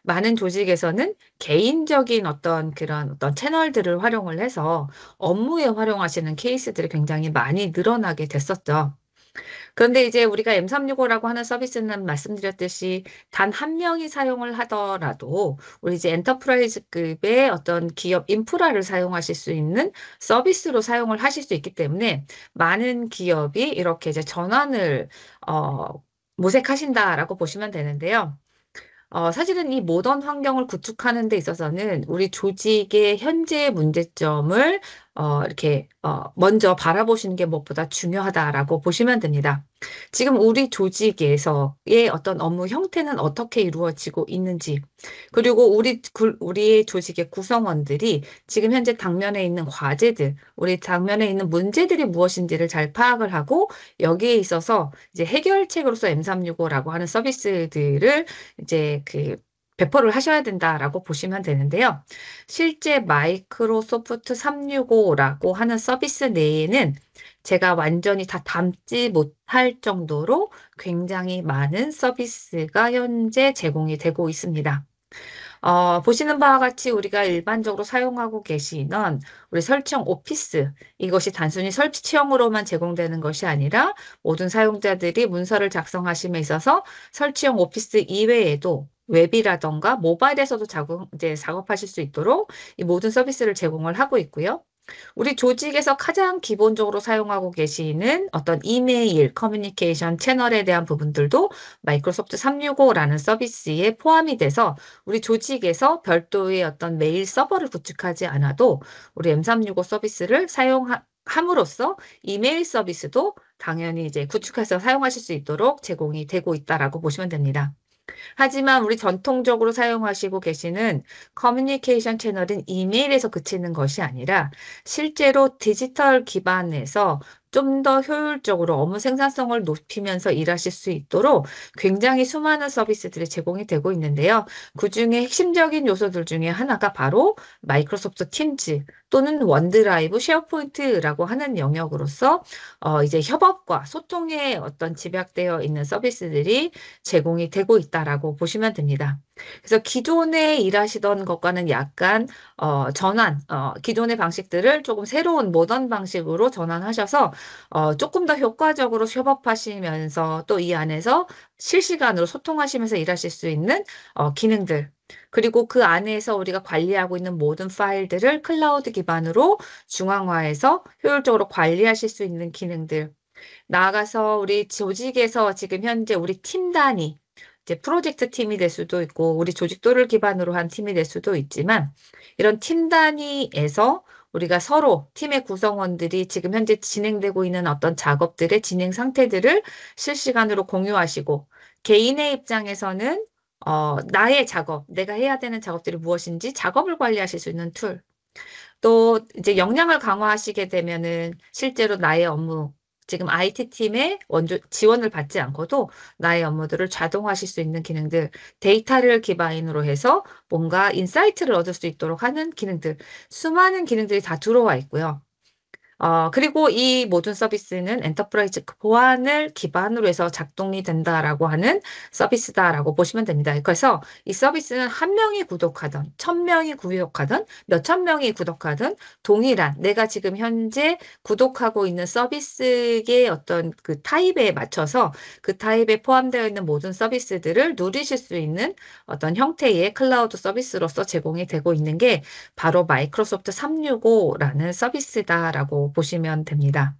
많은 조직에서는 개인적인 그런 어떤 채널들을 활용을 해서 업무에 활용하시는 케이스들이 굉장히 많이 늘어나게 됐었죠. 그런데 이제 우리가 M365라고 하는 서비스는 말씀드렸듯이 단 한 명이 사용을 하더라도 우리 이제 엔터프라이즈급의 어떤 기업 인프라를 사용하실 수 있는 서비스로 사용을 하실 수 있기 때문에 많은 기업이 이렇게 이제 전환을 어, 모색하신다라고 보시면 되는데요. 사실은 이 모던 환경을 구축하는 데 있어서는 우리 조직의 현재 문제점을 이렇게 먼저 바라보시는 게 무엇보다 중요하다라고 보시면 됩니다. 지금 우리 조직에서의 어떤 업무 형태는 어떻게 이루어지고 있는지, 그리고 우리의 조직의 구성원들이 지금 현재 당면에 있는 과제들, 우리 당면에 있는 문제들이 무엇인지를 잘 파악을 하고 여기에 있어서 이제 해결책으로서 M365라고 하는 서비스들을 이제 배포를 하셔야 된다라고 보시면 되는데요. 실제 마이크로소프트 365라고 하는 서비스 내에는 제가 완전히 다 담지 못할 정도로 굉장히 많은 서비스가 현재 제공이 되고 있습니다. 보시는 바와 같이 우리가 일반적으로 사용하고 계시는 우리 설치형 오피스, 이것이 단순히 설치형으로만 제공되는 것이 아니라 모든 사용자들이 문서를 작성하심에 있어서 설치형 오피스 이외에도 웹이라던가 모바일에서도 이제 작업하실 수 있도록 이 모든 서비스를 제공을 하고 있고요. 우리 조직에서 가장 기본적으로 사용하고 계시는 어떤 이메일 커뮤니케이션 채널에 대한 부분들도 마이크로소프트 365라는 서비스에 포함이 돼서 우리 조직에서 별도의 어떤 메일 서버를 구축하지 않아도 우리 M365 서비스를 함으로써 이메일 서비스도 당연히 이제 구축해서 사용하실 수 있도록 제공이 되고 있다라고 보시면 됩니다. 하지만 우리 전통적으로 사용하시고 계시는 커뮤니케이션 채널은 이메일에서 그치는 것이 아니라 실제로 디지털 기반에서 좀 더 효율적으로 업무 생산성을 높이면서 일하실 수 있도록 굉장히 수많은 서비스들이 제공이 되고 있는데요. 그중에 핵심적인 요소들 중에 하나가 바로 마이크로소프트 팀즈 또는 원드라이브, 쉐어포인트라고 하는 영역으로서 이제 협업과 소통에 어떤 집약되어 있는 서비스들이 제공이 되고 있다라고 보시면 됩니다. 그래서 기존에 일하시던 것과는 약간 기존의 방식들을 조금 새로운 모던 방식으로 전환하셔서 조금 더 효과적으로 협업하시면서 또 이 안에서 실시간으로 소통하시면서 일하실 수 있는 기능들. 그리고 그 안에서 우리가 관리하고 있는 모든 파일들을 클라우드 기반으로 중앙화해서 효율적으로 관리하실 수 있는 기능들. 나아가서 우리 조직에서 지금 현재 우리 팀 단위, 이제 프로젝트 팀이 될 수도 있고, 우리 조직도를 기반으로 한 팀이 될 수도 있지만, 이런 팀 단위에서 우리가 서로 팀의 구성원들이 지금 현재 진행되고 있는 어떤 작업들의 진행 상태들을 실시간으로 공유하시고, 개인의 입장에서는 나의 작업, 내가 해야 되는 작업들이 무엇인지 작업을 관리하실 수 있는 툴, 또 이제 역량을 강화하시게 되면은 실제로 나의 업무, 지금 IT팀의 지원을 받지 않고도 나의 업무들을 자동화하실 수 있는 기능들, 데이터를 기반으로 해서 뭔가 인사이트를 얻을 수 있도록 하는 기능들, 수많은 기능들이 다 들어와 있고요. 그리고 이 모든 서비스는 엔터프라이즈 보안을 기반으로 해서 작동이 된다라고 하는 서비스다라고 보시면 됩니다. 그래서 이 서비스는 한 명이 구독하든, 1,000명이 구독하든, 몇천 명이 구독하든 동일한 내가 지금 현재 구독하고 있는 서비스의 어떤 그 타입에 맞춰서 그 타입에 포함되어 있는 모든 서비스들을 누리실 수 있는 어떤 형태의 클라우드 서비스로서 제공이 되고 있는 게 바로 마이크로소프트 365라는 서비스다라고 보시면 됩니다.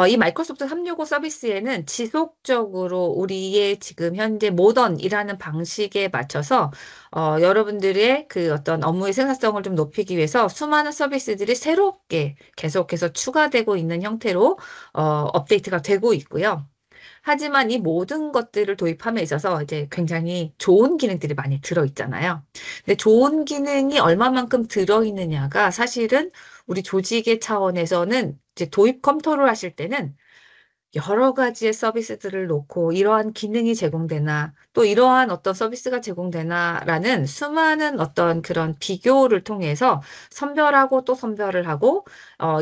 이 마이크로소프트 365 서비스에는 지속적으로 우리의 지금 현재 모던이라는 방식에 맞춰서 여러분들의 그 어떤 업무의 생산성을 좀 높이기 위해서 수많은 서비스들이 새롭게 계속해서 추가되고 있는 형태로 업데이트가 되고 있고요. 하지만 이 모든 것들을 도입함에 있어서 이제 굉장히 좋은 기능들이 많이 들어있잖아요. 근데 좋은 기능이 얼마만큼 들어있느냐가 사실은 우리 조직의 차원에서는 이제 도입 검토를 하실 때는 여러 가지의 서비스들을 놓고 이러한 기능이 제공되나, 또 이러한 어떤 서비스가 제공되나라는 수많은 어떤 그런 비교를 통해서 선별하고 또 선별을 하고,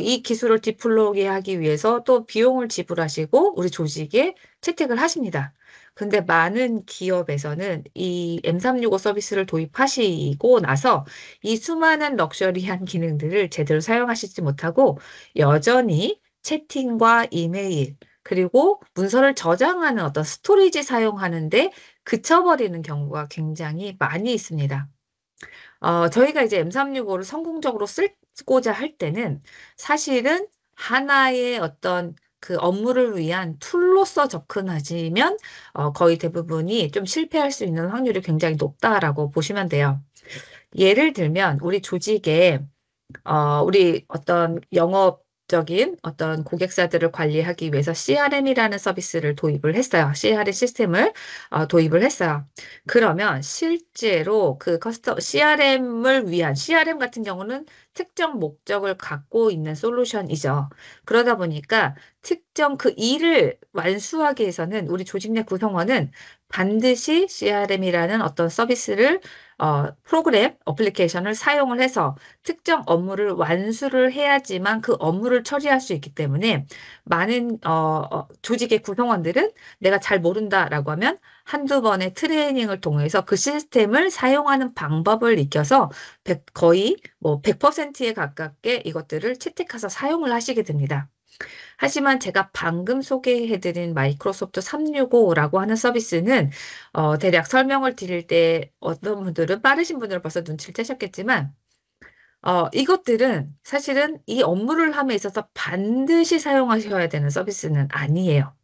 이 기술을 디플로이하기 위해서 또 비용을 지불하시고 우리 조직에 채택을 하십니다. 근데 많은 기업에서는 이 M365 서비스를 도입하시고 나서 이 수많은 럭셔리한 기능들을 제대로 사용하시지 못하고 여전히 채팅과 이메일, 그리고 문서를 저장하는 어떤 스토리지 사용하는데 그쳐버리는 경우가 굉장히 많이 있습니다. 저희가 이제 M365를 성공적으로 쓰고자 할 때는 사실은 하나의 어떤 그 업무를 위한 툴로서 접근하시면 거의 대부분이 좀 실패할 수 있는 확률이 굉장히 높다라고 보시면 돼요. 예를 들면 우리 조직에 우리 어떤 영업적인 어떤 고객사들을 관리하기 위해서 CRM이라는 서비스를 도입을 했어요. CRM 시스템을 도입을 했어요. 그러면 실제로 그 CRM을 위한, CRM 같은 경우는 특정 목적을 갖고 있는 솔루션이죠. 그러다 보니까 특정 그 일을 완수하기 위해서는 우리 조직 내 구성원은 반드시 CRM이라는 어떤 서비스를 프로그램, 어플리케이션을 사용을 해서 특정 업무를 완수를 해야지만 그 업무를 처리할 수 있기 때문에 많은 조직의 구성원들은 내가 잘 모른다라고 하면 한두 번의 트레이닝을 통해서 그 시스템을 사용하는 방법을 익혀서 거의 뭐 100%에 가깝게 이것들을 채택해서 사용을 하시게 됩니다. 하지만 제가 방금 소개해드린 마이크로소프트 365라고 하는 서비스는 대략 설명을 드릴 때 어떤 분들은 빠르신 분들은 벌써 눈치를 채셨겠지만 이것들은 사실은 이 업무를 함에 있어서 반드시 사용하셔야 되는 서비스는 아니에요.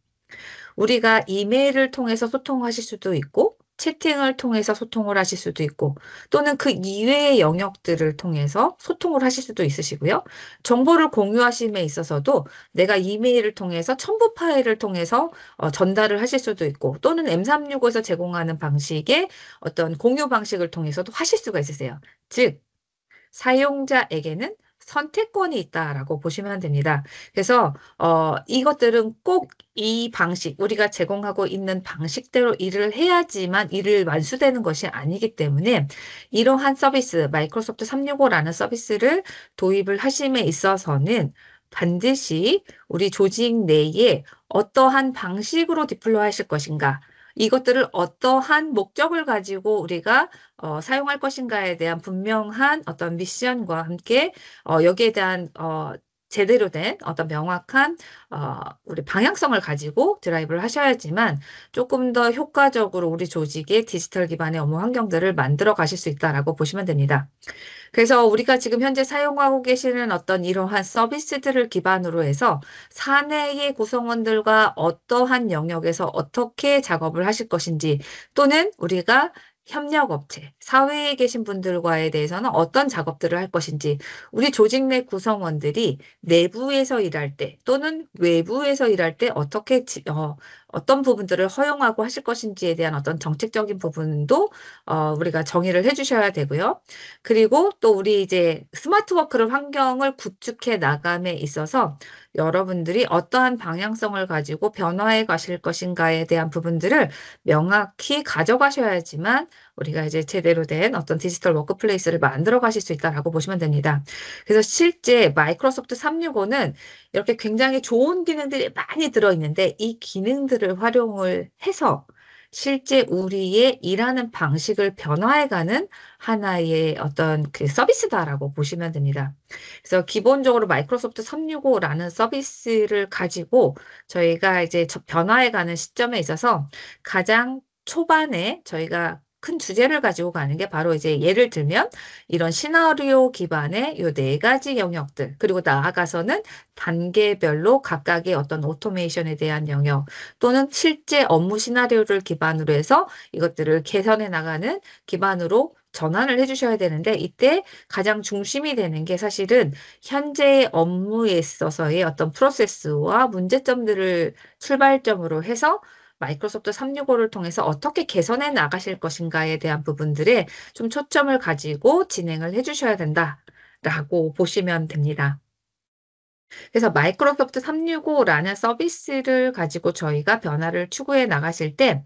우리가 이메일을 통해서 소통하실 수도 있고, 채팅을 통해서 소통을 하실 수도 있고, 또는 그 이외의 영역들을 통해서 소통을 하실 수도 있으시고요. 정보를 공유하심에 있어서도 내가 이메일을 통해서 첨부 파일을 통해서 전달을 하실 수도 있고, 또는 M365에서 제공하는 방식의 어떤 공유 방식을 통해서도 하실 수가 있으세요. 즉, 사용자에게는 선택권이 있다라고 보시면 됩니다. 그래서 이것들은 꼭 이 방식, 우리가 제공하고 있는 방식대로 일을 해야지만 일을 완수되는 것이 아니기 때문에 이러한 서비스, 마이크로소프트 365라는 서비스를 도입을 하심에 있어서는 반드시 우리 조직 내에 어떠한 방식으로 디플로이 하실 것인가, 이것들을 어떠한 목적을 가지고 우리가 사용할 것인가에 대한 분명한 어떤 미션과 함께 여기에 대한 제대로 된 어떤 명확한 우리 방향성을 가지고 드라이브를 하셔야지만 조금 더 효과적으로 우리 조직의 디지털 기반의 업무 환경들을 만들어 가실 수 있다라고 보시면 됩니다. 그래서 우리가 지금 현재 사용하고 계시는 어떤 이러한 서비스들을 기반으로 해서 사내의 구성원들과 어떠한 영역에서 어떻게 작업을 하실 것인지, 또는 우리가 협력업체, 사회에 계신 분들과에 대해서는 어떤 작업들을 할 것인지, 우리 조직 내 구성원들이 내부에서 일할 때 또는 외부에서 일할 때 어떤 부분들을 허용하고 하실 것인지에 대한 어떤 정책적인 부분도 우리가 정의를 해주셔야 되고요. 그리고 또 우리 이제 스마트 워크를 환경을 구축해 나감에 있어서 여러분들이 어떠한 방향성을 가지고 변화해 가실 것인가에 대한 부분들을 명확히 가져가셔야지만 우리가 이제 제대로 된 어떤 디지털 워크플레이스를 만들어 가실 수 있다라고 보시면 됩니다. 그래서 실제 마이크로소프트 365는 이렇게 굉장히 좋은 기능들이 많이 들어있는데 이 기능들을 활용을 해서 실제 우리의 일하는 방식을 변화해가는 하나의 어떤 그 서비스다라고 보시면 됩니다. 그래서 기본적으로 마이크로소프트 365라는 서비스를 가지고 저희가 이제 변화해가는 시점에 있어서 가장 초반에 저희가 큰 주제를 가지고 가는 게 바로 이제 예를 들면 이런 시나리오 기반의 요 네 가지 영역들, 그리고 나아가서는 단계별로 각각의 어떤 오토메이션에 대한 영역, 또는 실제 업무 시나리오를 기반으로 해서 이것들을 개선해 나가는 기반으로 전환을 해주셔야 되는데, 이때 가장 중심이 되는 게 사실은 현재의 업무에 있어서의 어떤 프로세스와 문제점들을 출발점으로 해서 마이크로소프트 365를 통해서 어떻게 개선해 나가실 것인가에 대한 부분들에 좀 초점을 가지고 진행을 해주셔야 된다라고 보시면 됩니다. 그래서 마이크로소프트 365라는 서비스를 가지고 저희가 변화를 추구해 나가실 때,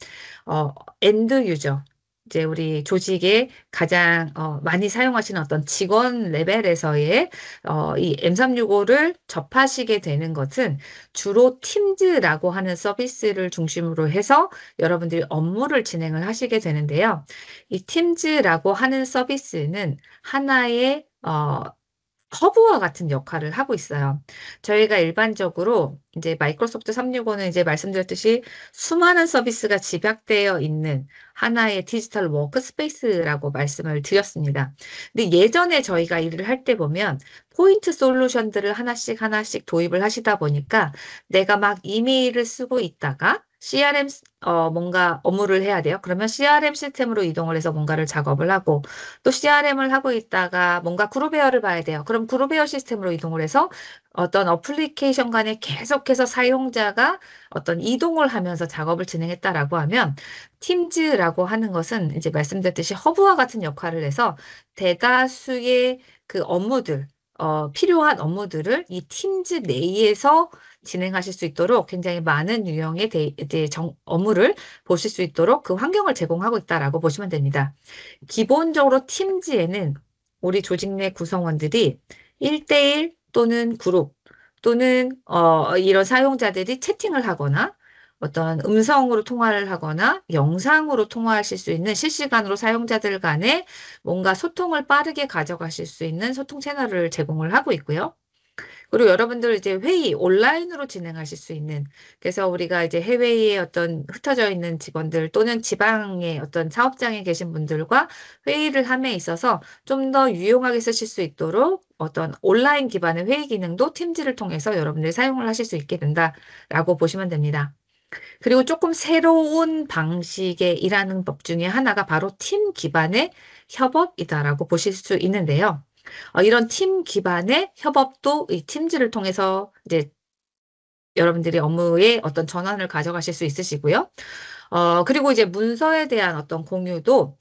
엔드 유저, 이제 우리 조직에 가장 많이 사용하시는 어떤 직원 레벨에서의 이 M365를 접하시게 되는 것은 주로 팀즈라고 하는 서비스를 중심으로 해서 여러분들이 업무를 진행을 하시게 되는데요. 이 팀즈라고 하는 서비스는 하나의 허브와 같은 역할을 하고 있어요. 저희가 일반적으로 이제 마이크로소프트 365는 이제 말씀드렸듯이 수많은 서비스가 집약되어 있는 하나의 디지털 워크스페이스라고 말씀을 드렸습니다. 근데 예전에 저희가 일을 할 때 보면 포인트 솔루션들을 하나씩 하나씩 도입을 하시다 보니까 내가 막 이메일을 쓰고 있다가 CRM 뭔가 업무를 해야 돼요. 그러면 CRM 시스템으로 이동을 해서 뭔가를 작업을 하고 또 CRM을 하고 있다가 뭔가 그룹웨어를 봐야 돼요. 그럼 그룹웨어 시스템으로 이동을 해서 어떤 어플리케이션 간에 계속해서 사용자가 어떤 이동을 하면서 작업을 진행했다라고 하면 팀즈라고 하는 것은 이제 말씀드렸듯이 허브와 같은 역할을 해서 대다수의 그 업무들, 필요한 업무들을 이 팀즈 내에서 진행하실 수 있도록 굉장히 많은 유형의 업무를 보실 수 있도록 그 환경을 제공하고 있다라고 보시면 됩니다. 기본적으로 팀즈에는 우리 조직 내 구성원들이 1대1 또는 그룹 또는 이런 사용자들이 채팅을 하거나 어떤 음성으로 통화를 하거나 영상으로 통화하실 수 있는 실시간으로 사용자들 간에 뭔가 소통을 빠르게 가져가실 수 있는 소통 채널을 제공을 하고 있고요. 그리고 여러분들 이제 회의 온라인으로 진행하실 수 있는 그래서 우리가 이제 해외에 어떤 흩어져 있는 직원들 또는 지방의 어떤 사업장에 계신 분들과 회의를 함에 있어서 좀 더 유용하게 쓰실 수 있도록 어떤 온라인 기반의 회의 기능도 팀즈를 통해서 여러분들이 사용을 하실 수 있게 된다라고 보시면 됩니다. 그리고 조금 새로운 방식의 일하는 법 중에 하나가 바로 팀 기반의 협업이다라고 보실 수 있는데요. 이런 팀 기반의 협업도 이 팀즈를 통해서 이제 여러분들이 업무에 어떤 전환을 가져가실 수 있으시고요. 그리고 이제 문서에 대한 어떤 공유도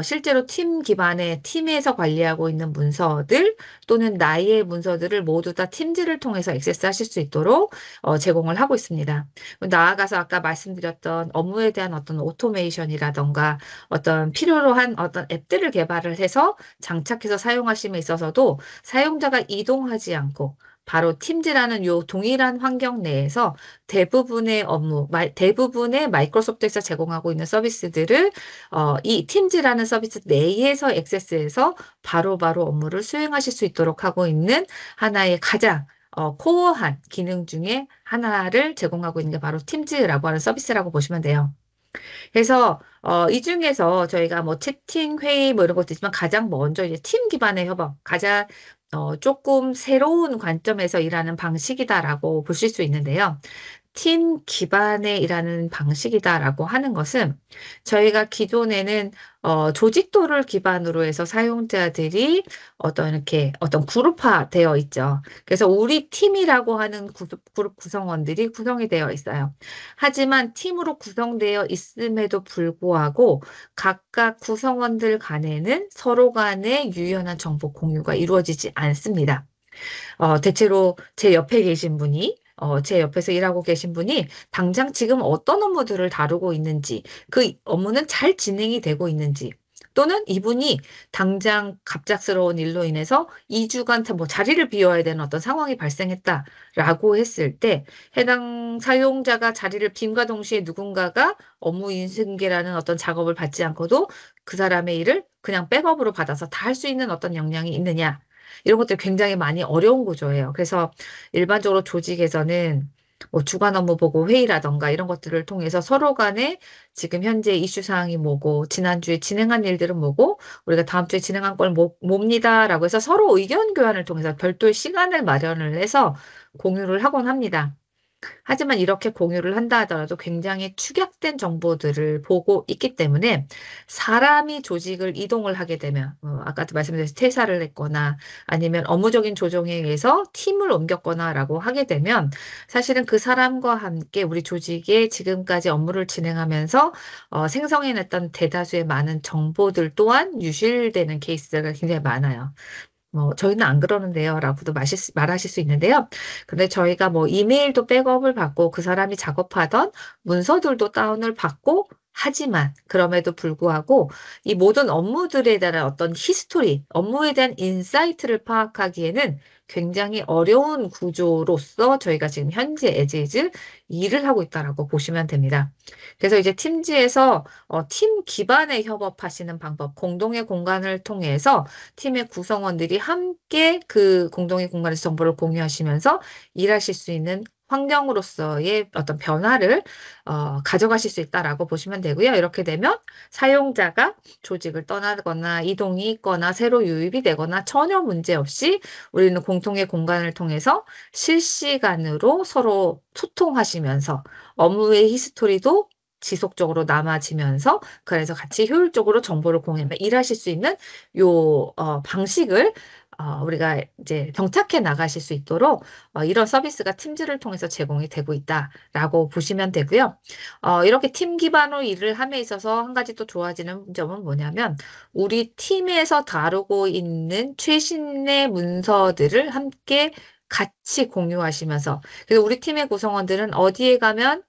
실제로 팀 기반의 팀에서 관리하고 있는 문서들 또는 나의 문서들을 모두 다 팀즈를 통해서 액세스하실 수 있도록 제공을 하고 있습니다. 나아가서 아까 말씀드렸던 업무에 대한 어떤 오토메이션이라던가 어떤 필요로 한 어떤 앱들을 개발을 해서 장착해서 사용하심에 있어서도 사용자가 이동하지 않고 바로 팀즈라는 요 동일한 환경 내에서 대부분의 업무, 대부분의 마이크로소프트에서 제공하고 있는 서비스들을 이 팀즈라는 서비스 내에서 액세스해서 바로바로 업무를 수행하실 수 있도록 하고 있는 하나의 가장 코어한 기능 중에 하나를 제공하고 있는 게 바로 팀즈라고 하는 서비스라고 보시면 돼요. 그래서 이 중에서 저희가 뭐 채팅 회의 뭐 이런 것도 있지만 가장 먼저 이제 팀 기반의 협업, 가장 조금 새로운 관점에서 일하는 방식이다라고 보실 수 있는데요. 팀 기반의 일하는 방식이다라고 하는 것은 저희가 기존에는 조직도를 기반으로 해서 사용자들이 어떤 이렇게 어떤 그룹화 되어 있죠. 그래서 우리 팀이라고 하는 그룹 구성원들이 구성이 되어 있어요. 하지만 팀으로 구성되어 있음에도 불구하고 각각 구성원들 간에는 서로 간의 유연한 정보 공유가 이루어지지 않습니다. 대체로 제 옆에 계신 분이 제 옆에서 일하고 계신 분이 당장 지금 어떤 업무들을 다루고 있는지, 그 업무는 잘 진행이 되고 있는지, 또는 이분이 당장 갑작스러운 일로 인해서 2주간 뭐 자리를 비워야 되는 어떤 상황이 발생했다라고 했을 때 해당 사용자가 자리를 빈과 동시에 누군가가 업무 인수인계라는 어떤 작업을 받지 않고도 그 사람의 일을 그냥 백업으로 받아서 다 할 수 있는 어떤 역량이 있느냐. 이런 것들이 굉장히 많이 어려운 구조예요. 그래서 일반적으로 조직에서는 뭐 주간 업무 보고 회의라던가 이런 것들을 통해서 서로 간에 지금 현재 이슈 사항이 뭐고 지난주에 진행한 일들은 뭐고 우리가 다음 주에 진행한 걸 뭡니다라고 해서 서로 의견 교환을 통해서 별도의 시간을 마련을 해서 공유를 하곤 합니다. 하지만 이렇게 공유를 한다 하더라도 굉장히 축약된 정보들을 보고 있기 때문에 사람이 조직을 이동을 하게 되면 아까도 말씀드렸듯이 퇴사를 했거나 아니면 업무적인 조정에 의해서 팀을 옮겼거나라고 하게 되면 사실은 그 사람과 함께 우리 조직에 지금까지 업무를 진행하면서 생성해냈던 대다수의 많은 정보들 또한 유실되는 케이스가 굉장히 많아요. 뭐 저희는 안 그러는데요 라고도 말하실 수 있는데요. 근데 저희가 뭐 이메일도 백업을 받고 그 사람이 작업하던 문서들도 다운을 받고 하지만 그럼에도 불구하고 이 모든 업무들에 대한 어떤 히스토리, 업무에 대한 인사이트를 파악하기에는 굉장히 어려운 구조로서 저희가 지금 현재 에즈이즈 일을 하고 있다라고 보시면 됩니다. 그래서 이제 팀즈에서 팀 기반의 협업하시는 방법, 공동의 공간을 통해서 팀의 구성원들이 함께 그 공동의 공간에서 정보를 공유하시면서 일하실 수 있는 환경으로서의 어떤 변화를 가져가실 수 있다라고 보시면 되고요. 이렇게 되면 사용자가 조직을 떠나거나 이동이 있거나 새로 유입이 되거나 전혀 문제 없이 우리는 공통의 공간을 통해서 실시간으로 서로 소통하시면서 업무의 히스토리도 지속적으로 남아지면서 그래서 같이 효율적으로 정보를 공유하며 일하실 수 있는 요 방식을 우리가 이제 정착해 나가실 수 있도록 이런 서비스가 팀즈를 통해서 제공이 되고 있다라고 보시면 되고요. 이렇게 팀 기반으로 일을 함에 있어서 한 가지 또 좋아지는 점은 뭐냐면 우리 팀에서 다루고 있는 최신의 문서들을 함께 같이 공유하시면서 그래서 우리 팀의 구성원들은 어디에 가면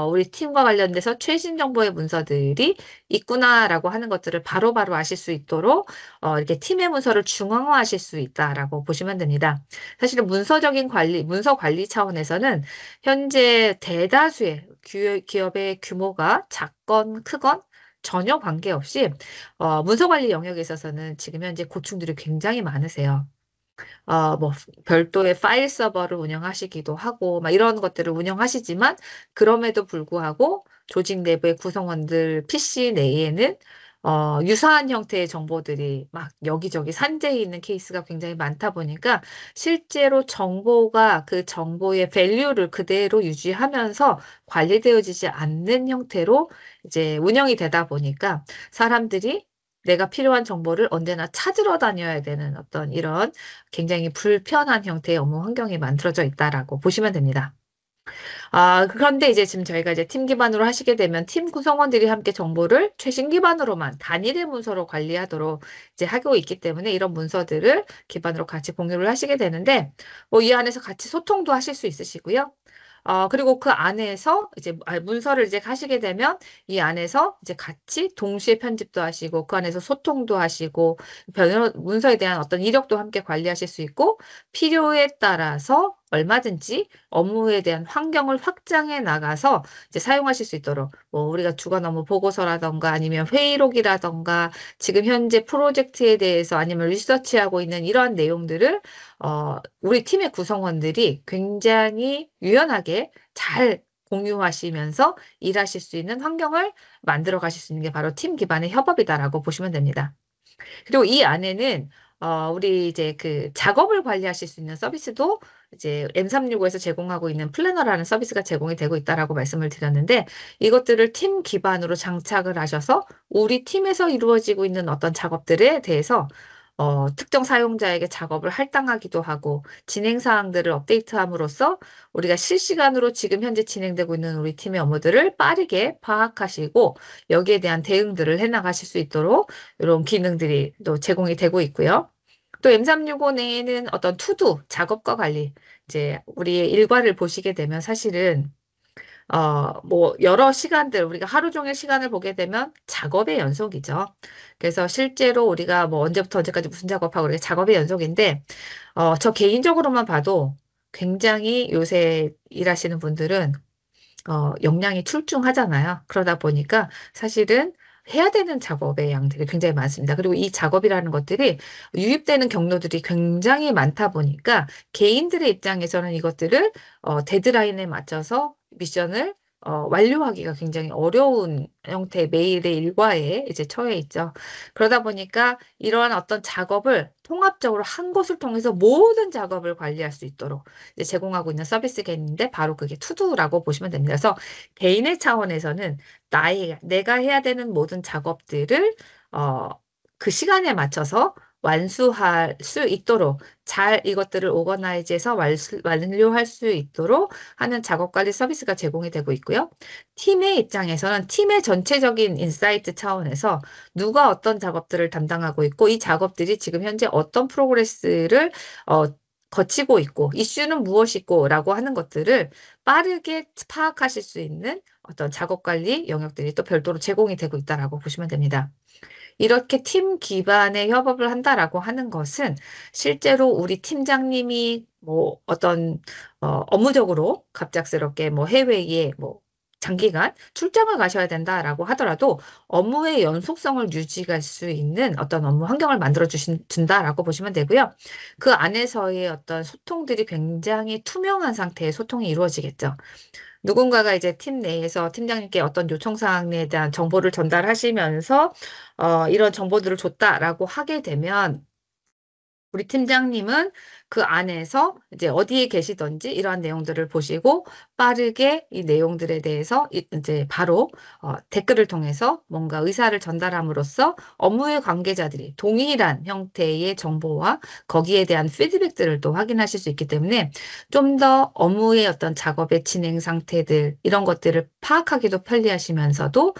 우리 팀과 관련돼서 최신 정보의 문서들이 있구나라고 하는 것들을 바로바로 아실 수 있도록 이렇게 팀의 문서를 중앙화하실 수 있다라고 보시면 됩니다. 사실은 문서적인 관리, 문서 관리 차원에서는 현재 대다수의 기업의 규모가 작건 크건 전혀 관계없이 문서 관리 영역에 있어서는 지금 현재 고충들이 굉장히 많으세요. 뭐 별도의 파일 서버를 운영하시기도 하고 막 이런 것들을 운영하시지만 그럼에도 불구하고 조직 내부의 구성원들 PC 내에는 유사한 형태의 정보들이 막 여기저기 산재해 있는 케이스가 굉장히 많다 보니까 실제로 정보가 그 정보의 밸류를 그대로 유지하면서 관리되어지지 않는 형태로 이제 운영이 되다 보니까 사람들이 내가 필요한 정보를 언제나 찾으러 다녀야 되는 어떤 이런 굉장히 불편한 형태의 업무 환경이 만들어져 있다라고 보시면 됩니다. 그런데 이제 지금 저희가 이제 팀 기반으로 하시게 되면 팀 구성원들이 함께 정보를 최신 기반으로만 단일의 문서로 관리하도록 이제 하고 있기 때문에 이런 문서들을 기반으로 같이 공유를 하시게 되는데, 뭐 이 안에서 같이 소통도 하실 수 있으시고요. 그리고 그 안에서 이제 문서를 이제 하시게 되면 이 안에서 이제 같이 동시에 편집도 하시고 그 안에서 소통도 하시고 문서에 대한 어떤 이력도 함께 관리하실 수 있고 필요에 따라서 얼마든지 업무에 대한 환경을 확장해 나가서 이제 사용하실 수 있도록 뭐 우리가 주간 업무 보고서라던가 아니면 회의록이라던가 지금 현재 프로젝트에 대해서 아니면 리서치하고 있는 이러한 내용들을 우리 팀의 구성원들이 굉장히 유연하게 잘 공유하시면서 일하실 수 있는 환경을 만들어 가실 수 있는 게 바로 팀 기반의 협업이다라고 보시면 됩니다. 그리고 이 안에는 우리 이제 그 작업을 관리하실 수 있는 서비스도 이제 M365에서 제공하고 있는 플래너라는 서비스가 제공이 되고 있다라고 말씀을 드렸는데 이것들을 팀 기반으로 장착을 하셔서 우리 팀에서 이루어지고 있는 어떤 작업들에 대해서 특정 사용자에게 작업을 할당하기도 하고 진행 사항들을 업데이트함으로써 우리가 실시간으로 지금 현재 진행되고 있는 우리 팀의 업무들을 빠르게 파악하시고 여기에 대한 대응들을 해나가실 수 있도록 이런 기능들이 또 제공이 되고 있고요. 또 M365 내에는 어떤 투두, 작업과 관리, 이제 우리의 일과를 보시게 되면 사실은 뭐, 여러 시간들, 우리가 하루 종일 시간을 보게 되면 작업의 연속이죠. 그래서 실제로 우리가 뭐 언제부터 언제까지 무슨 작업하고 이렇게 작업의 연속인데, 저 개인적으로만 봐도 굉장히 요새 일하시는 분들은 역량이 출중하잖아요. 그러다 보니까 사실은 해야 되는 작업의 양들이 굉장히 많습니다. 그리고 이 작업이라는 것들이 유입되는 경로들이 굉장히 많다 보니까 개인들의 입장에서는 이것들을 데드라인에 맞춰서 미션을 완료하기가 굉장히 어려운 형태의 매일의 일과에 이제 처해 있죠. 그러다 보니까 이러한 어떤 작업을 통합적으로 한 곳을 통해서 모든 작업을 관리할 수 있도록 이제 제공하고 있는 서비스가 있는데 바로 그게 투두라고 보시면 됩니다. 그래서 개인의 차원에서는 내가 해야 되는 모든 작업들을 어, 그 시간에 맞춰서 완수할 수 있도록 잘 이것들을 오거나이즈해서 완료할 수 있도록 하는 작업 관리 서비스가 제공이 되고 있고요. 팀의 입장에서는 팀의 전체적인 인사이트 차원에서 누가 어떤 작업들을 담당하고 있고 이 작업들이 지금 현재 어떤 프로그레스를 어, 거치고 있고 이슈는 무엇이고 라고 하는 것들을 빠르게 파악하실 수 있는 어떤 작업 관리 영역들이 또 별도로 제공이 되고 있다라고 보시면 됩니다. 이렇게 팀 기반의 협업을 한다라고 하는 것은 실제로 우리 팀장님이 뭐 어떤 업무적으로 갑작스럽게 뭐 해외에 뭐 장기간 출장을 가셔야 된다라고 하더라도 업무의 연속성을 유지할 수 있는 어떤 업무 환경을 만들어 준다라고 보시면 되고요. 그 안에서의 어떤 소통들이 굉장히 투명한 상태의 소통이 이루어지겠죠. 누군가가 이제 팀 내에서 팀장님께 어떤 요청사항에 대한 정보를 전달하시면서 이런 정보들을 줬다라고 하게 되면 우리 팀장님은 그 안에서 이제 어디에 계시던지 이러한 내용들을 보시고 빠르게 이 내용들에 대해서 이제 바로 댓글을 통해서 뭔가 의사를 전달함으로써 업무의 관계자들이 동일한 형태의 정보와 거기에 대한 피드백들을 또 확인하실 수 있기 때문에 좀 더 업무의 어떤 작업의 진행 상태들 이런 것들을 파악하기도 편리하시면서도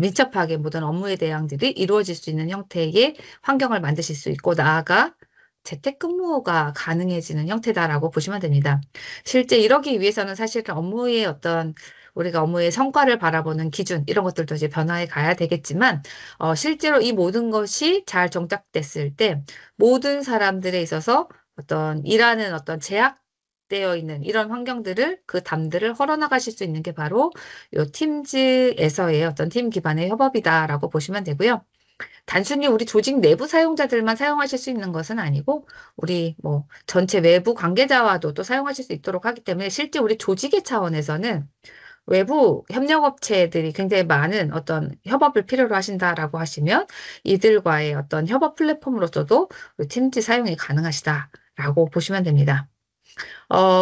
민첩하게 모든 업무의 대응들이 이루어질 수 있는 형태의 환경을 만드실 수 있고 나아가 재택근무가 가능해지는 형태다라고 보시면 됩니다. 실제 이러기 위해서는 사실은 업무의 어떤 우리가 업무의 성과를 바라보는 기준 이런 것들도 이제 변화해 가야 되겠지만 실제로 이 모든 것이 잘 정착됐을 때 모든 사람들에 있어서 어떤 일하는 어떤 제약되어 있는 이런 환경들을 그 담들을 헐어나가실 수 있는 게 바로 이 팀즈에서의 어떤 팀 기반의 협업이다라고 보시면 되고요. 단순히 우리 조직 내부 사용자들만 사용하실 수 있는 것은 아니고 우리 뭐 전체 외부 관계자와도 또 사용하실 수 있도록 하기 때문에 실제 우리 조직의 차원에서는 외부 협력업체들이 굉장히 많은 어떤 협업을 필요로 하신다라고 하시면 이들과의 어떤 협업 플랫폼으로서도 우리 팀즈 사용이 가능하시다라고 보시면 됩니다.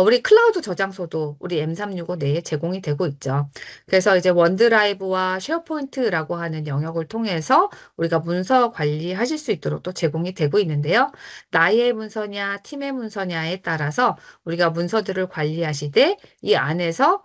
우리 클라우드 저장소도 우리 M365 내에 제공이 되고 있죠. 그래서 이제 원드라이브와 쉐어포인트라고 하는 영역을 통해서 우리가 문서 관리하실 수 있도록 또 제공이 되고 있는데요. 나의 문서냐, 팀의 문서냐에 따라서 우리가 문서들을 관리하시되 이 안에서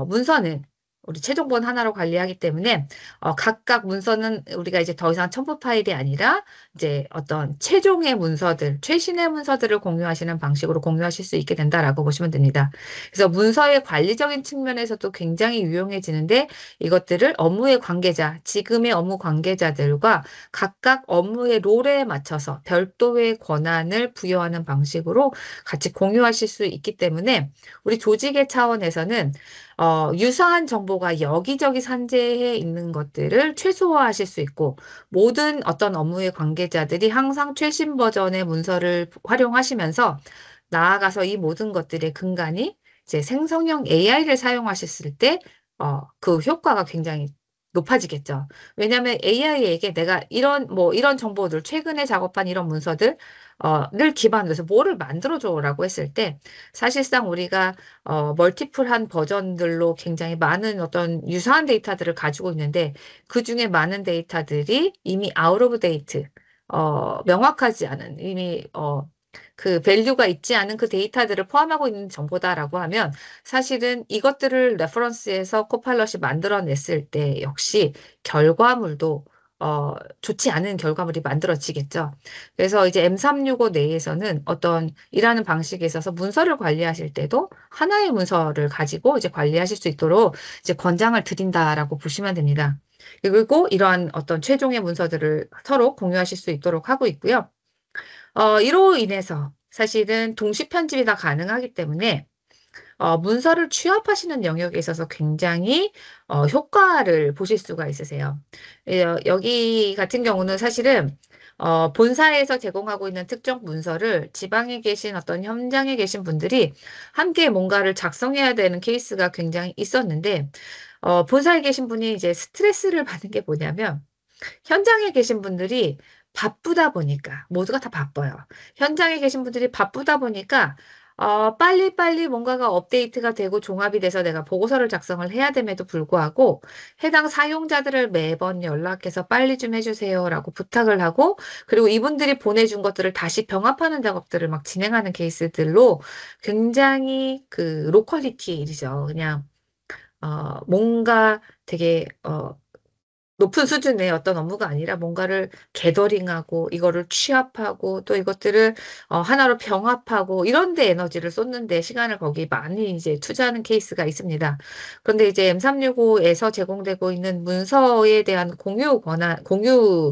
문서는 우리 최종본 하나로 관리하기 때문에 각각 문서는 우리가 이제 더 이상 첨부 파일이 아니라 이제 어떤 최종의 문서들, 최신의 문서들을 공유하시는 방식으로 공유하실 수 있게 된다라고 보시면 됩니다. 그래서 문서의 관리적인 측면에서도 굉장히 유용해지는데 이것들을 업무의 관계자, 지금의 업무 관계자들과 각각 업무의 롤에 맞춰서 별도의 권한을 부여하는 방식으로 같이 공유하실 수 있기 때문에 우리 조직의 차원에서는 유사한 정보가 여기저기 산재해 있는 것들을 최소화하실 수 있고 모든 어떤 업무의 관계자들이 항상 최신 버전의 문서를 활용하시면서 나아가서 이 모든 것들의 근간이 이제 생성형 AI를 사용하셨을 때, 그 효과가 굉장히 높아지겠죠. 왜냐하면 AI에게 내가 이런 정보들, 최근에 작업한 이런 문서들, 를 기반으로 해서 뭐를 만들어줘라고 했을 때, 사실상 우리가, 멀티플한 버전들로 굉장히 많은 어떤 유사한 데이터들을 가지고 있는데, 그 중에 많은 데이터들이 이미 아웃 오브 데이트, 명확하지 않은, 이미, 그 밸류가 있지 않은 그 데이터들을 포함하고 있는 정보다라고 하면 사실은 이것들을 레퍼런스해서 코파일럿이 만들어냈을 때 역시 결과물도 좋지 않은 결과물이 만들어지겠죠. 그래서 이제 M365 내에서는 어떤 일하는 방식에 있어서 문서를 관리하실 때도 하나의 문서를 가지고 이제 관리하실 수 있도록 이제 권장을 드린다라고 보시면 됩니다. 그리고 이러한 어떤 최종의 문서들을 서로 공유하실 수 있도록 하고 있고요. 이로 인해서 사실은 동시 편집이 다 가능하기 때문에 문서를 취합하시는 영역에 있어서 굉장히 효과를 보실 수가 있으세요. 여기 같은 경우는 사실은 본사에서 제공하고 있는 특정 문서를 지방에 계신 어떤 현장에 계신 분들이 함께 뭔가를 작성해야 되는 케이스가 굉장히 있었는데 본사에 계신 분이 이제 스트레스를 받는 게 뭐냐면 현장에 계신 분들이 바쁘다 보니까, 모두가 다 바빠요. 현장에 계신 분들이 바쁘다 보니까, 빨리빨리 뭔가가 업데이트가 되고 종합이 돼서 내가 보고서를 작성을 해야 됨에도 불구하고 해당 사용자들을 매번 연락해서 빨리 좀 해주세요라고 부탁을 하고 그리고 이분들이 보내준 것들을 다시 병합하는 작업들을 막 진행하는 케이스들로 굉장히 그 로컬리티의 일이죠. 그냥 뭔가 되게 높은 수준의 어떤 업무가 아니라 뭔가를 게더링하고 이거를 취합하고 또 이것들을 하나로 병합하고 이런 데 에너지를 쏟는데 시간을 거기 많이 이제 투자하는 케이스가 있습니다. 그런데 이제 M365에서 제공되고 있는 문서에 대한 공유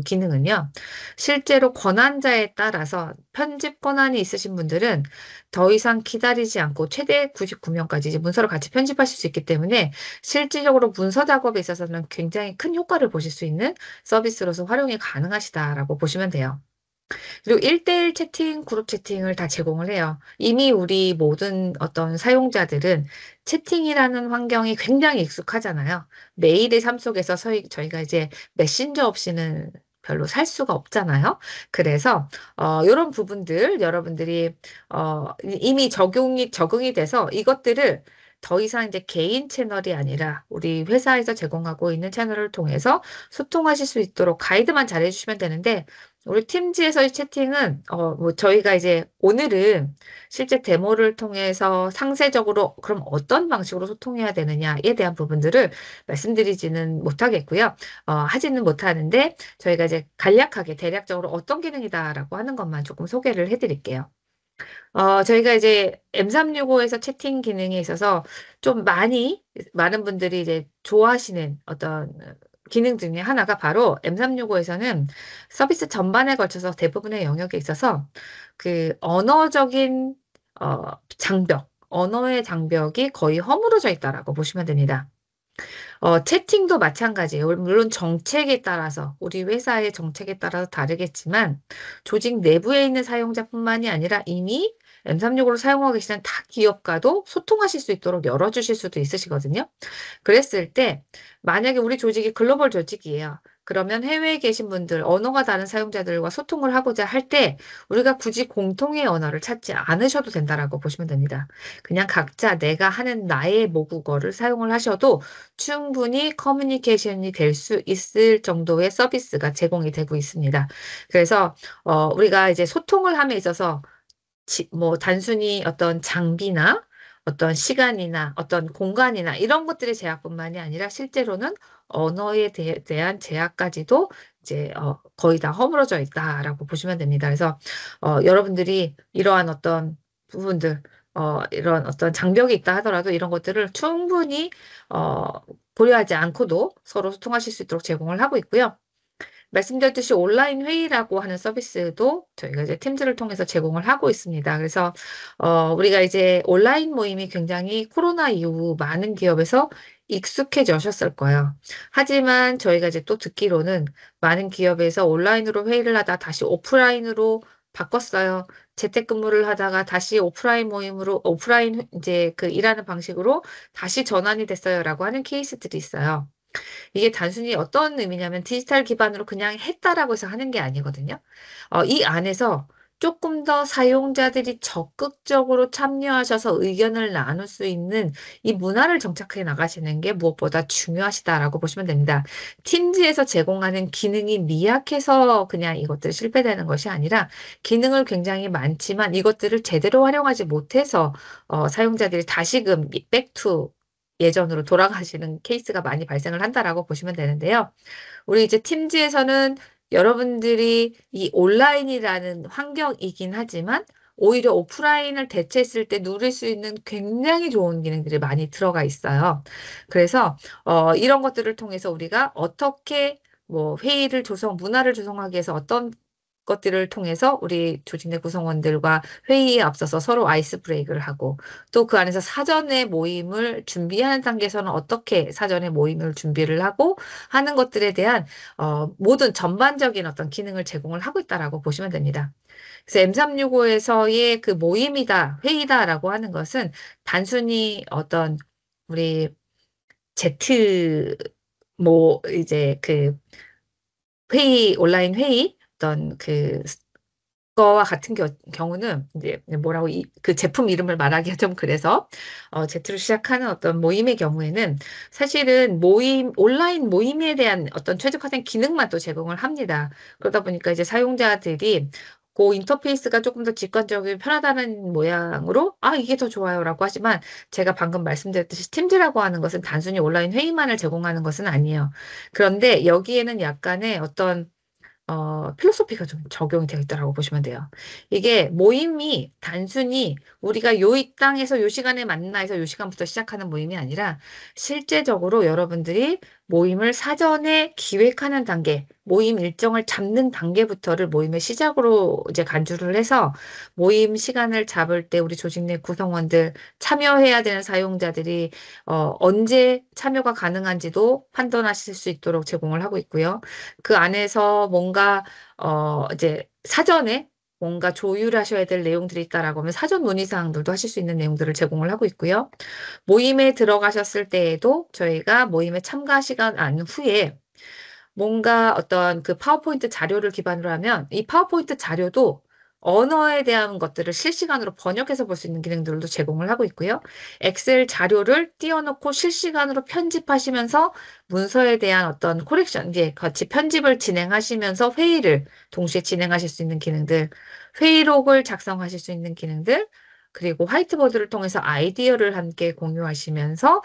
기능은요. 실제로 권한자에 따라서 편집 권한이 있으신 분들은 더 이상 기다리지 않고 최대 99명까지 이제 문서를 같이 편집하실 수 있기 때문에 실질적으로 문서 작업에 있어서는 굉장히 큰 효과를 보실 수 있는 서비스로서 활용이 가능하시다라고 보시면 돼요. 그리고 1대1 채팅, 그룹 채팅을 다 제공을 해요. 이미 우리 모든 어떤 사용자들은 채팅이라는 환경이 굉장히 익숙하잖아요. 매일의 삶 속에서 저희가 이제 메신저 없이는 별로 살 수가 없잖아요. 그래서 이런 부분들 여러분들이 이미 적응이 돼서 이것들을 더 이상 이제 개인 채널이 아니라 우리 회사에서 제공하고 있는 채널을 통해서 소통하실 수 있도록 가이드만 잘 해주시면 되는데 우리 팀즈에서의 채팅은 뭐 저희가 이제 오늘은 실제 데모를 통해서 상세적으로 그럼 어떤 방식으로 소통해야 되느냐에 대한 부분들을 말씀드리지는 못하겠고요. 하지는 못하는데 저희가 이제 간략하게 대략적으로 어떤 기능이다라고 하는 것만 조금 소개를 해드릴게요. 저희가 이제 M365에서 채팅 기능에 있어서 좀 많은 분들이 이제 좋아하시는 어떤 기능 중에 하나가 바로 M365에서는 서비스 전반에 걸쳐서 대부분의 영역에 있어서 그 언어의 장벽이 거의 허물어져 있다라고 보시면 됩니다. 채팅도 마찬가지예요. 물론 정책에 따라서, 우리 회사의 정책에 따라서 다르겠지만, 조직 내부에 있는 사용자뿐만이 아니라 이미 M365를 사용하고 계시는 타 기업과도 소통하실 수 있도록 열어주실 수도 있으시거든요. 그랬을 때, 만약에 우리 조직이 글로벌 조직이에요. 그러면 해외에 계신 분들, 언어가 다른 사용자들과 소통을 하고자 할 때, 우리가 굳이 공통의 언어를 찾지 않으셔도 된다라고 보시면 됩니다. 그냥 각자 내가 하는 나의 모국어를 사용을 하셔도 충분히 커뮤니케이션이 될 수 있을 정도의 서비스가 제공이 되고 있습니다. 그래서 우리가 이제 소통을 함에 있어서 뭐 단순히 어떤 장비나 어떤 시간이나 어떤 공간이나 이런 것들의 제약뿐만이 아니라 실제로는 언어에 대한 제약까지도 이제 거의 다 허물어져 있다라고 보시면 됩니다. 그래서 여러분들이 이러한 어떤 부분들 이런 어떤 장벽이 있다 하더라도 이런 것들을 충분히 어, 고려하지 않고도 서로 소통하실 수 있도록 제공을 하고 있고요. 말씀드렸듯이 온라인 회의라고 하는 서비스도 저희가 이제 팀즈를 통해서 제공을 하고 있습니다. 그래서 우리가 이제 온라인 모임이 굉장히 코로나 이후 많은 기업에서 익숙해지셨을 거예요. 하지만 저희가 이제 또 듣기로는 많은 기업에서 온라인으로 회의를 하다 다시 오프라인으로 바꿨어요. 재택근무를 하다가 다시 오프라인 이제 그 일하는 방식으로 다시 전환이 됐어요라고 하는 케이스들이 있어요. 이게 단순히 어떤 의미냐면 디지털 기반으로 그냥 했다라고 해서 하는 게 아니거든요. 이 안에서 조금 더 사용자들이 적극적으로 참여하셔서 의견을 나눌 수 있는 이 문화를 정착해 나가시는 게 무엇보다 중요하시다라고 보시면 됩니다. 팀즈에서 제공하는 기능이 미약해서 그냥 이것들이 실패되는 것이 아니라 기능을 굉장히 많지만 이것들을 제대로 활용하지 못해서 사용자들이 다시금 백투 예전으로 돌아가시는 케이스가 많이 발생을 한다라고 보시면 되는데요. 우리 이제 팀즈에서는 여러분들이 이 온라인이라는 환경이긴 하지만 오히려 오프라인을 대체했을 때 누릴 수 있는 굉장히 좋은 기능들이 많이 들어가 있어요. 그래서 이런 것들을 통해서 우리가 어떻게 뭐 문화를 조성하기 위해서 어떤 것들을 통해서 우리 조직 내 구성원들과 회의에 앞서서 서로 아이스 브레이크를 하고 또 그 안에서 사전에 모임을 준비하는 단계에서는 어떻게 사전에 모임을 준비를 하고 하는 것들에 대한 모든 전반적인 어떤 기능을 제공을 하고 있다라고 보시면 됩니다. 그래서 M365에서의 그 모임이다, 회의다라고 하는 것은 단순히 어떤 우리 Z 이제 그 온라인 회의 어떤 그 거와 같은 경우는 이제 뭐라고 그 제품 이름을 말하기가 좀 그래서 Z로 시작하는 어떤 모임의 경우에는 사실은 온라인 모임에 대한 어떤 최적화된 기능만 또 제공을 합니다. 그러다 보니까 이제 사용자들이 그 인터페이스가 조금 더 직관적이고 편하다는 모양으로 이게 더 좋아요라고 하지만 제가 방금 말씀드렸듯이 팀즈라고 하는 것은 단순히 온라인 회의만을 제공하는 것은 아니에요. 그런데 여기에는 약간의 어떤 필로소피가 좀 적용이 되어 있다고 보시면 돼요. 이게 모임이 단순히 우리가 이 땅에서 요 시간에 만나 해서 요 시간부터 시작하는 모임이 아니라 실제적으로 여러분들이 모임을 사전에 기획하는 단계, 모임 일정을 잡는 단계부터를 모임의 시작으로 이제 간주를 해서 모임 시간을 잡을 때 우리 조직 내 구성원들 참여해야 되는 사용자들이 언제 참여가 가능한지도 판단하실 수 있도록 제공을 하고 있고요. 그 안에서 뭔가 이제 사전에 뭔가 조율하셔야 될 내용들이 있다라고 하면 사전 문의 사항들도 하실 수 있는 내용들을 제공을 하고 있고요. 모임에 들어가셨을 때에도 저희가 모임에 참가하시고 난 후에 뭔가 어떤 그 파워포인트 자료를 기반으로 하면 이 파워포인트 자료도 언어에 대한 것들을 실시간으로 번역해서 볼 수 있는 기능들도 제공을 하고 있고요. 엑셀 자료를 띄워놓고 실시간으로 편집하시면서 문서에 대한 어떤 코렉션, 이제 같이 편집을 진행하시면서 회의를 동시에 진행하실 수 있는 기능들, 회의록을 작성하실 수 있는 기능들, 그리고 화이트보드를 통해서 아이디어를 함께 공유하시면서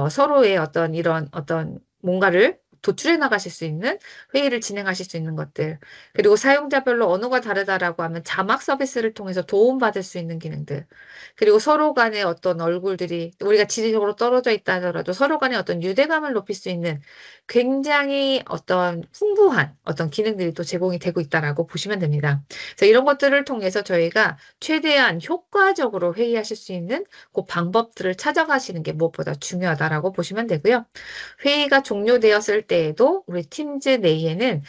서로의 어떤 이런 어떤 뭔가를 도출해 나가실 수 있는 회의를 진행하실 수 있는 것들. 그리고 사용자별로 언어가 다르다라고 하면 자막 서비스를 통해서 도움받을 수 있는 기능들. 그리고 서로 간의 어떤 얼굴들이 우리가 지리적으로 떨어져 있다 하더라도 서로 간의 어떤 유대감을 높일 수 있는 굉장히 어떤 풍부한 어떤 기능들이 또 제공이 되고 있다라고 보시면 됩니다. 그래서 이런 것들을 통해서 저희가 최대한 효과적으로 회의하실 수 있는 그 방법들을 찾아가시는 게 무엇보다 중요하다라고 보시면 되고요. 회의가 종료되었을 때에도 우리 팀즈 내에는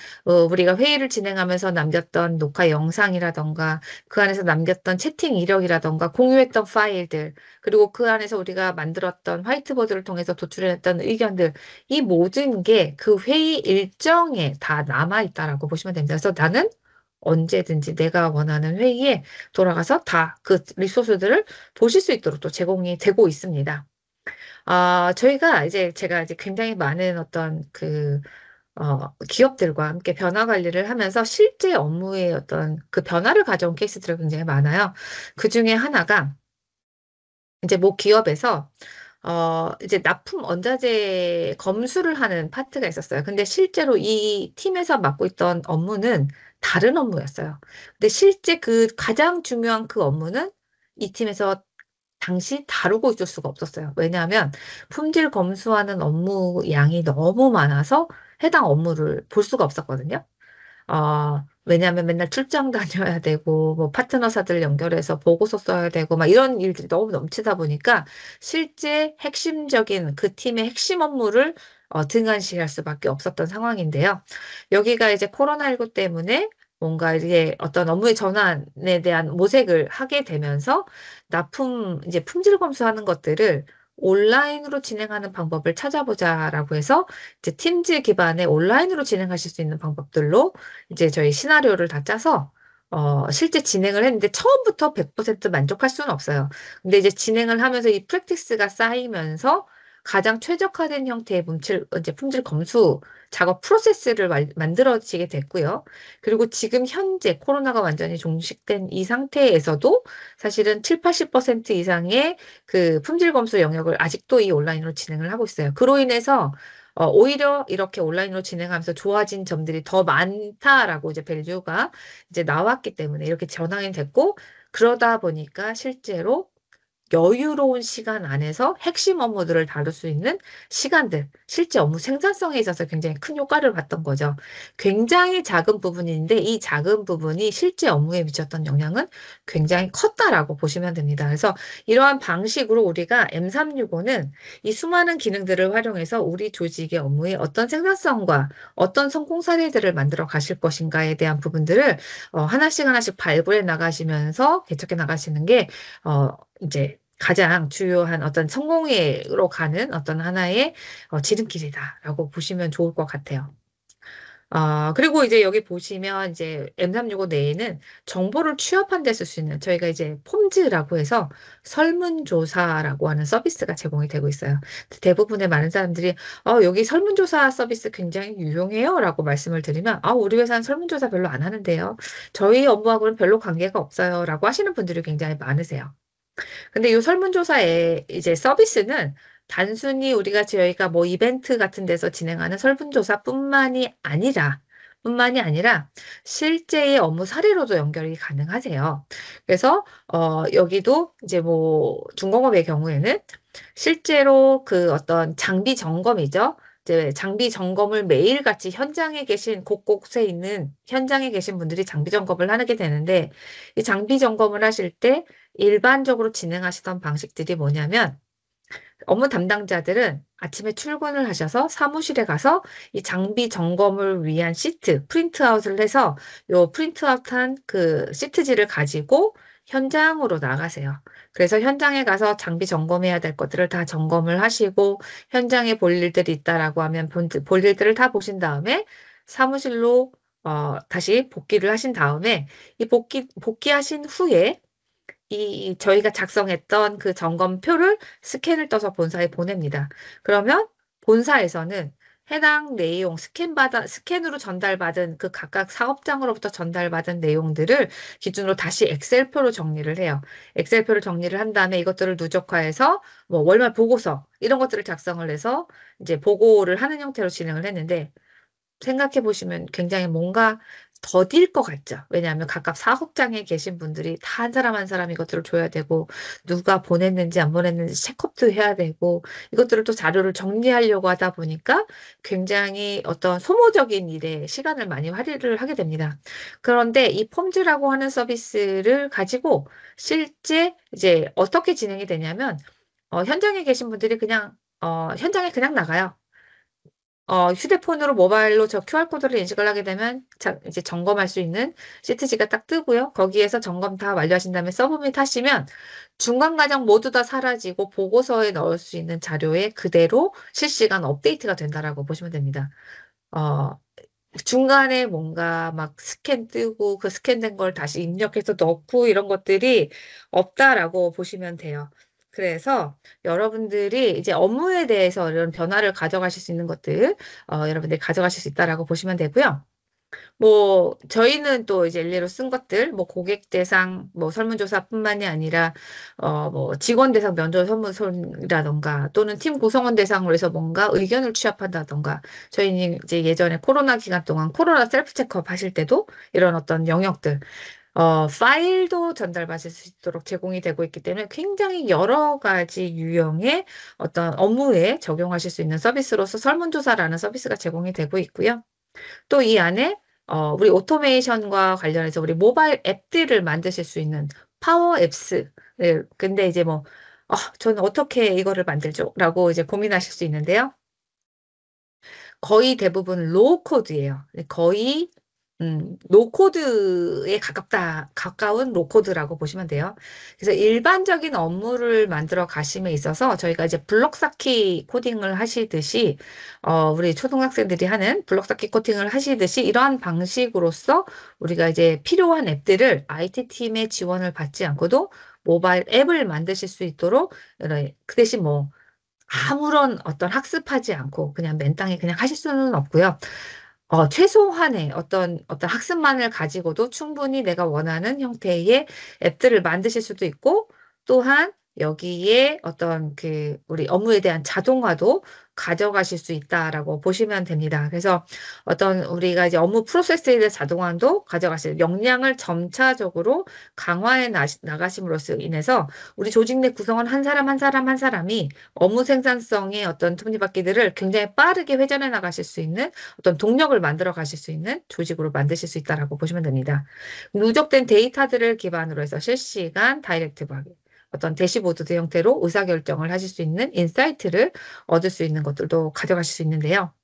우리가 회의를 진행하면서 남겼던 녹화 영상이라던가 그 안에서 남겼던 채팅 이력이라던가 공유했던 파일들 그리고 그 안에서 우리가 만들었던 화이트보드를 통해서 도출했던 의견들 이 모든 게 그 회의 일정에 다 남아있다라고 보시면 됩니다. 그래서 나는 언제든지 내가 원하는 회의에 돌아가서 다 그 리소스들을 보실 수 있도록 또 제공이 되고 있습니다. 저희가 이제 제가 이제 굉장히 많은 어떤 기업들과 함께 변화 관리를 하면서 실제 업무의 어떤 그 변화를 가져온 케이스들이 굉장히 많아요. 그 중에 하나가 이제 모 기업에서 이제 납품 원자재 검수를 하는 파트가 있었어요. 근데 실제로 이 팀에서 맡고 있던 업무는 다른 업무였어요. 근데 실제 그 가장 중요한 그 업무는 이 팀에서 당시 다루고 있을 수가 없었어요. 왜냐하면 품질 검수하는 업무 양이 너무 많아서 해당 업무를 볼 수가 없었거든요. 왜냐하면 맨날 출장 다녀야 되고, 뭐 파트너사들 연결해서 보고서 써야 되고, 막 이런 일들이 너무 넘치다 보니까 실제 핵심적인 그 팀의 핵심 업무를 등한시할 수밖에 없었던 상황인데요. 여기가 이제 코로나19 때문에 뭔가 이제 어떤 업무의 전환에 대한 모색을 하게 되면서 이제 품질 검수하는 것들을 온라인으로 진행하는 방법을 찾아보자라고 해서 이제 팀즈 기반의 온라인으로 진행하실 수 있는 방법들로 이제 저희 시나리오를 다 짜서 실제 진행을 했는데 처음부터 100% 만족할 수는 없어요. 근데 이제 진행을 하면서 이 프랙티스가 쌓이면서 가장 최적화된 형태의 이제 품질 검수 작업 프로세스를 만들어지게 됐고요. 그리고 지금 현재 코로나가 완전히 종식된 이 상태에서도 사실은 7, 80% 이상의 그 품질 검수 영역을 아직도 이 온라인으로 진행을 하고 있어요. 그로 인해서 오히려 이렇게 온라인으로 진행하면서 좋아진 점들이 더 많다라고 이제 밸류가 이제 나왔기 때문에 이렇게 전환이 됐고, 그러다 보니까 실제로 여유로운 시간 안에서 핵심 업무들을 다룰 수 있는 시간들, 실제 업무 생산성에 있어서 굉장히 큰 효과를 봤던 거죠. 굉장히 작은 부분인데 이 작은 부분이 실제 업무에 미쳤던 영향은 굉장히 컸다라고 보시면 됩니다. 그래서 이러한 방식으로 우리가 M365는 이 수많은 기능들을 활용해서 우리 조직의 업무에 어떤 생산성과 어떤 성공 사례들을 만들어 가실 것인가에 대한 부분들을 하나씩 하나씩 발굴해 나가시면서 개척해 나가시는 게 이제 가장 주요한 어떤 성공으로 가는 어떤 하나의 지름길이다라고 보시면 좋을 것 같아요. 그리고 이제 여기 보시면 이제 M365 내에는 정보를 취합한 데 쓸 수 있는 저희가 이제 폼즈라고 해서 설문조사라고 하는 서비스가 제공이 되고 있어요. 대부분의 많은 사람들이 여기 설문조사 서비스 굉장히 유용해요 라고 말씀을 드리면 우리 회사는 설문조사 별로 안 하는데요. 저희 업무하고는 별로 관계가 없어요 라고 하시는 분들이 굉장히 많으세요. 근데 이 설문조사의 이제 서비스는 단순히 저희가 뭐 이벤트 같은 데서 진행하는 설문조사뿐만이 아니라 실제의 업무 사례로도 연결이 가능하세요. 그래서 여기도 이제 뭐 중공업의 경우에는 실제로 그 어떤 장비 점검이죠. 이제 장비 점검을 매일같이 곳곳에 있는 현장에 계신 분들이 장비 점검을 하게 되는데 이 장비 점검을 하실 때 일반적으로 진행하시던 방식들이 뭐냐면 업무 담당자들은 아침에 출근을 하셔서 사무실에 가서 이 장비 점검을 위한 시트, 프린트아웃을 해서 요 프린트아웃한 그 시트지를 가지고 현장으로 나가세요. 그래서 현장에 가서 장비 점검해야 될 것들을 다 점검을 하시고 현장에 볼 일들이 있다라고 하면 볼 일들을 다 보신 다음에 사무실로 다시 복귀를 하신 다음에 이 복귀하신 후에 저희가 작성했던 그 점검표를 스캔을 떠서 본사에 보냅니다. 그러면 본사에서는 해당 내용, 스캔으로 전달받은 그 각각 사업장으로부터 전달받은 내용들을 기준으로 다시 엑셀표로 정리를 해요. 엑셀표를 정리를 한 다음에 이것들을 누적화해서 뭐 월말 보고서 이런 것들을 작성을 해서 이제 보고를 하는 형태로 진행을 했는데 생각해 보시면 굉장히 뭔가 더딜 것 같죠. 왜냐하면 각각 사업장에 계신 분들이 다 한 사람 한 사람 이것들을 줘야 되고 누가 보냈는지 안 보냈는지 체크업도 해야 되고 이것들을 또 자료를 정리하려고 하다 보니까 굉장히 어떤 소모적인 일에 시간을 많이 할애를 하게 됩니다. 그런데 이 폼즈라고 하는 서비스를 가지고 실제 이제 어떻게 진행이 되냐면 현장에 계신 분들이 그냥 현장에 그냥 나가요. 휴대폰으로 모바일로 저 QR코드를 인식을 하게 되면 이제 점검할 수 있는 시트지가 딱 뜨고요. 거기에서 점검 다 완료하신 다음에 서브밋 하시면 중간 과정 모두 다 사라지고 보고서에 넣을 수 있는 자료에 그대로 실시간 업데이트가 된다라고 보시면 됩니다. 어, 중간에 뭔가 막 스캔 뜨고 그 스캔된 걸 다시 입력해서 넣고 이런 것들이 없다라고 보시면 돼요. 그래서 여러분들이 이제 업무에 대해서 이런 변화를 가져가실 수 있는 것들, 여러분들이 가져가실 수 있다라고 보시면 되고요. 뭐 저희는 또 이제 일례로 쓴 것들 뭐 고객 대상 뭐 설문조사뿐만이 아니라 뭐 직원 대상 면접 설문이라던가 또는 팀 구성원 대상으로 해서 뭔가 의견을 취합한다던가 저희는 이제 예전에 코로나 기간 동안 코로나 셀프 체크업 하실 때도 이런 어떤 영역들 파일도 전달받을 수 있도록 제공이 되고 있기 때문에 굉장히 여러 가지 유형의 어떤 업무에 적용하실 수 있는 서비스로서 설문조사라는 서비스가 제공이 되고 있고요. 또 이 안에 우리 오토메이션과 관련해서 우리 모바일 앱들을 만드실 수 있는 파워 앱스. 네, 근데 이제 뭐, 저는 어떻게 이거를 만들죠? 라고 이제 고민하실 수 있는데요. 거의 대부분 로우 코드예요. 거의 노코드에 가까운 로코드라고 보시면 돼요. 그래서 일반적인 업무를 만들어 가심에 있어서 저희가 이제 블록 쌓기 코딩을 하시듯이, 우리 초등학생들이 하는 블록 쌓기 코딩을 하시듯이 이러한 방식으로서 우리가 이제 필요한 앱들을 IT팀의 지원을 받지 않고도 모바일 앱을 만드실 수 있도록, 그 대신 뭐, 아무런 어떤 학습하지 않고 그냥 맨땅에 그냥 하실 수는 없고요. 최소한의 어떤 학습만을 가지고도 충분히 내가 원하는 형태의 앱들을 만드실 수도 있고, 또한 여기에 어떤 우리 업무에 대한 자동화도 가져가실 수 있다라고 보시면 됩니다. 그래서 우리가 이제 업무 프로세스에 대한 자동화도 가져가실, 역량을 점차적으로 강화해 나가심으로써 인해서 우리 조직 내 구성원 한 사람 한 사람 한 사람이 업무 생산성의 어떤 톱니바퀴들을 굉장히 빠르게 회전해 나가실 수 있는 어떤 동력을 만들어 가실 수 있는 조직으로 만드실 수 있다라고 보시면 됩니다. 누적된 데이터들을 기반으로 해서 실시간 다이렉트하게 어떤 대시보드 형태로 의사결정을 하실 수 있는 인사이트를 얻을 수 있는 것들도 가져가실 수 있는데요.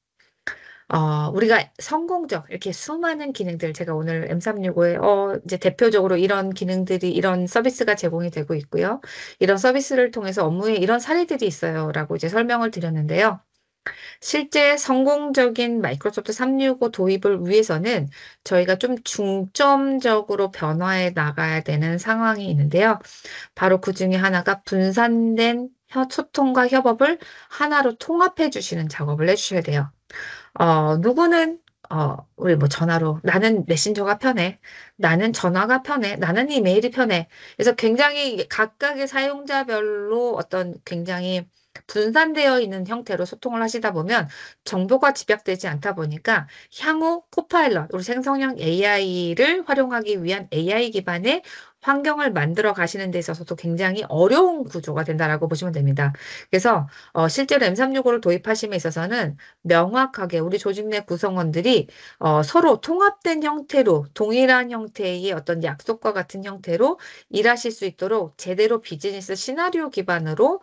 우리가 성공적, 이렇게 수많은 기능들, 제가 오늘 M365에, 이제 대표적으로 이런 기능들이, 이런 서비스가 제공이 되고 있고요. 이런 서비스를 통해서 업무에 이런 사례들이 있어요. 라고 이제 설명을 드렸는데요. 실제 성공적인 마이크로소프트 365 도입을 위해서는 저희가 좀 중점적으로 변화해 나가야 되는 상황이 있는데요. 바로 그 중에 하나가 분산된 소통과 협업을 하나로 통합해 주시는 작업을 해주셔야 돼요. 누구는 우리 뭐 전화로 나는 메신저가 편해. 나는 전화가 편해. 나는 이메일이 편해. 그래서 굉장히 각각의 사용자별로 어떤 굉장히 분산되어 있는 형태로 소통을 하시다 보면 정보가 집약되지 않다 보니까 향후 코파일럿, 우리 생성형 AI를 활용하기 위한 AI 기반의 환경을 만들어 가시는 데 있어서도 굉장히 어려운 구조가 된다라고 보시면 됩니다. 그래서 실제로 M365를 도입하심에 있어서는 명확하게 우리 조직 내 구성원들이 서로 통합된 형태로 동일한 형태의 어떤 약속과 같은 형태로 일하실 수 있도록 제대로 비즈니스 시나리오 기반으로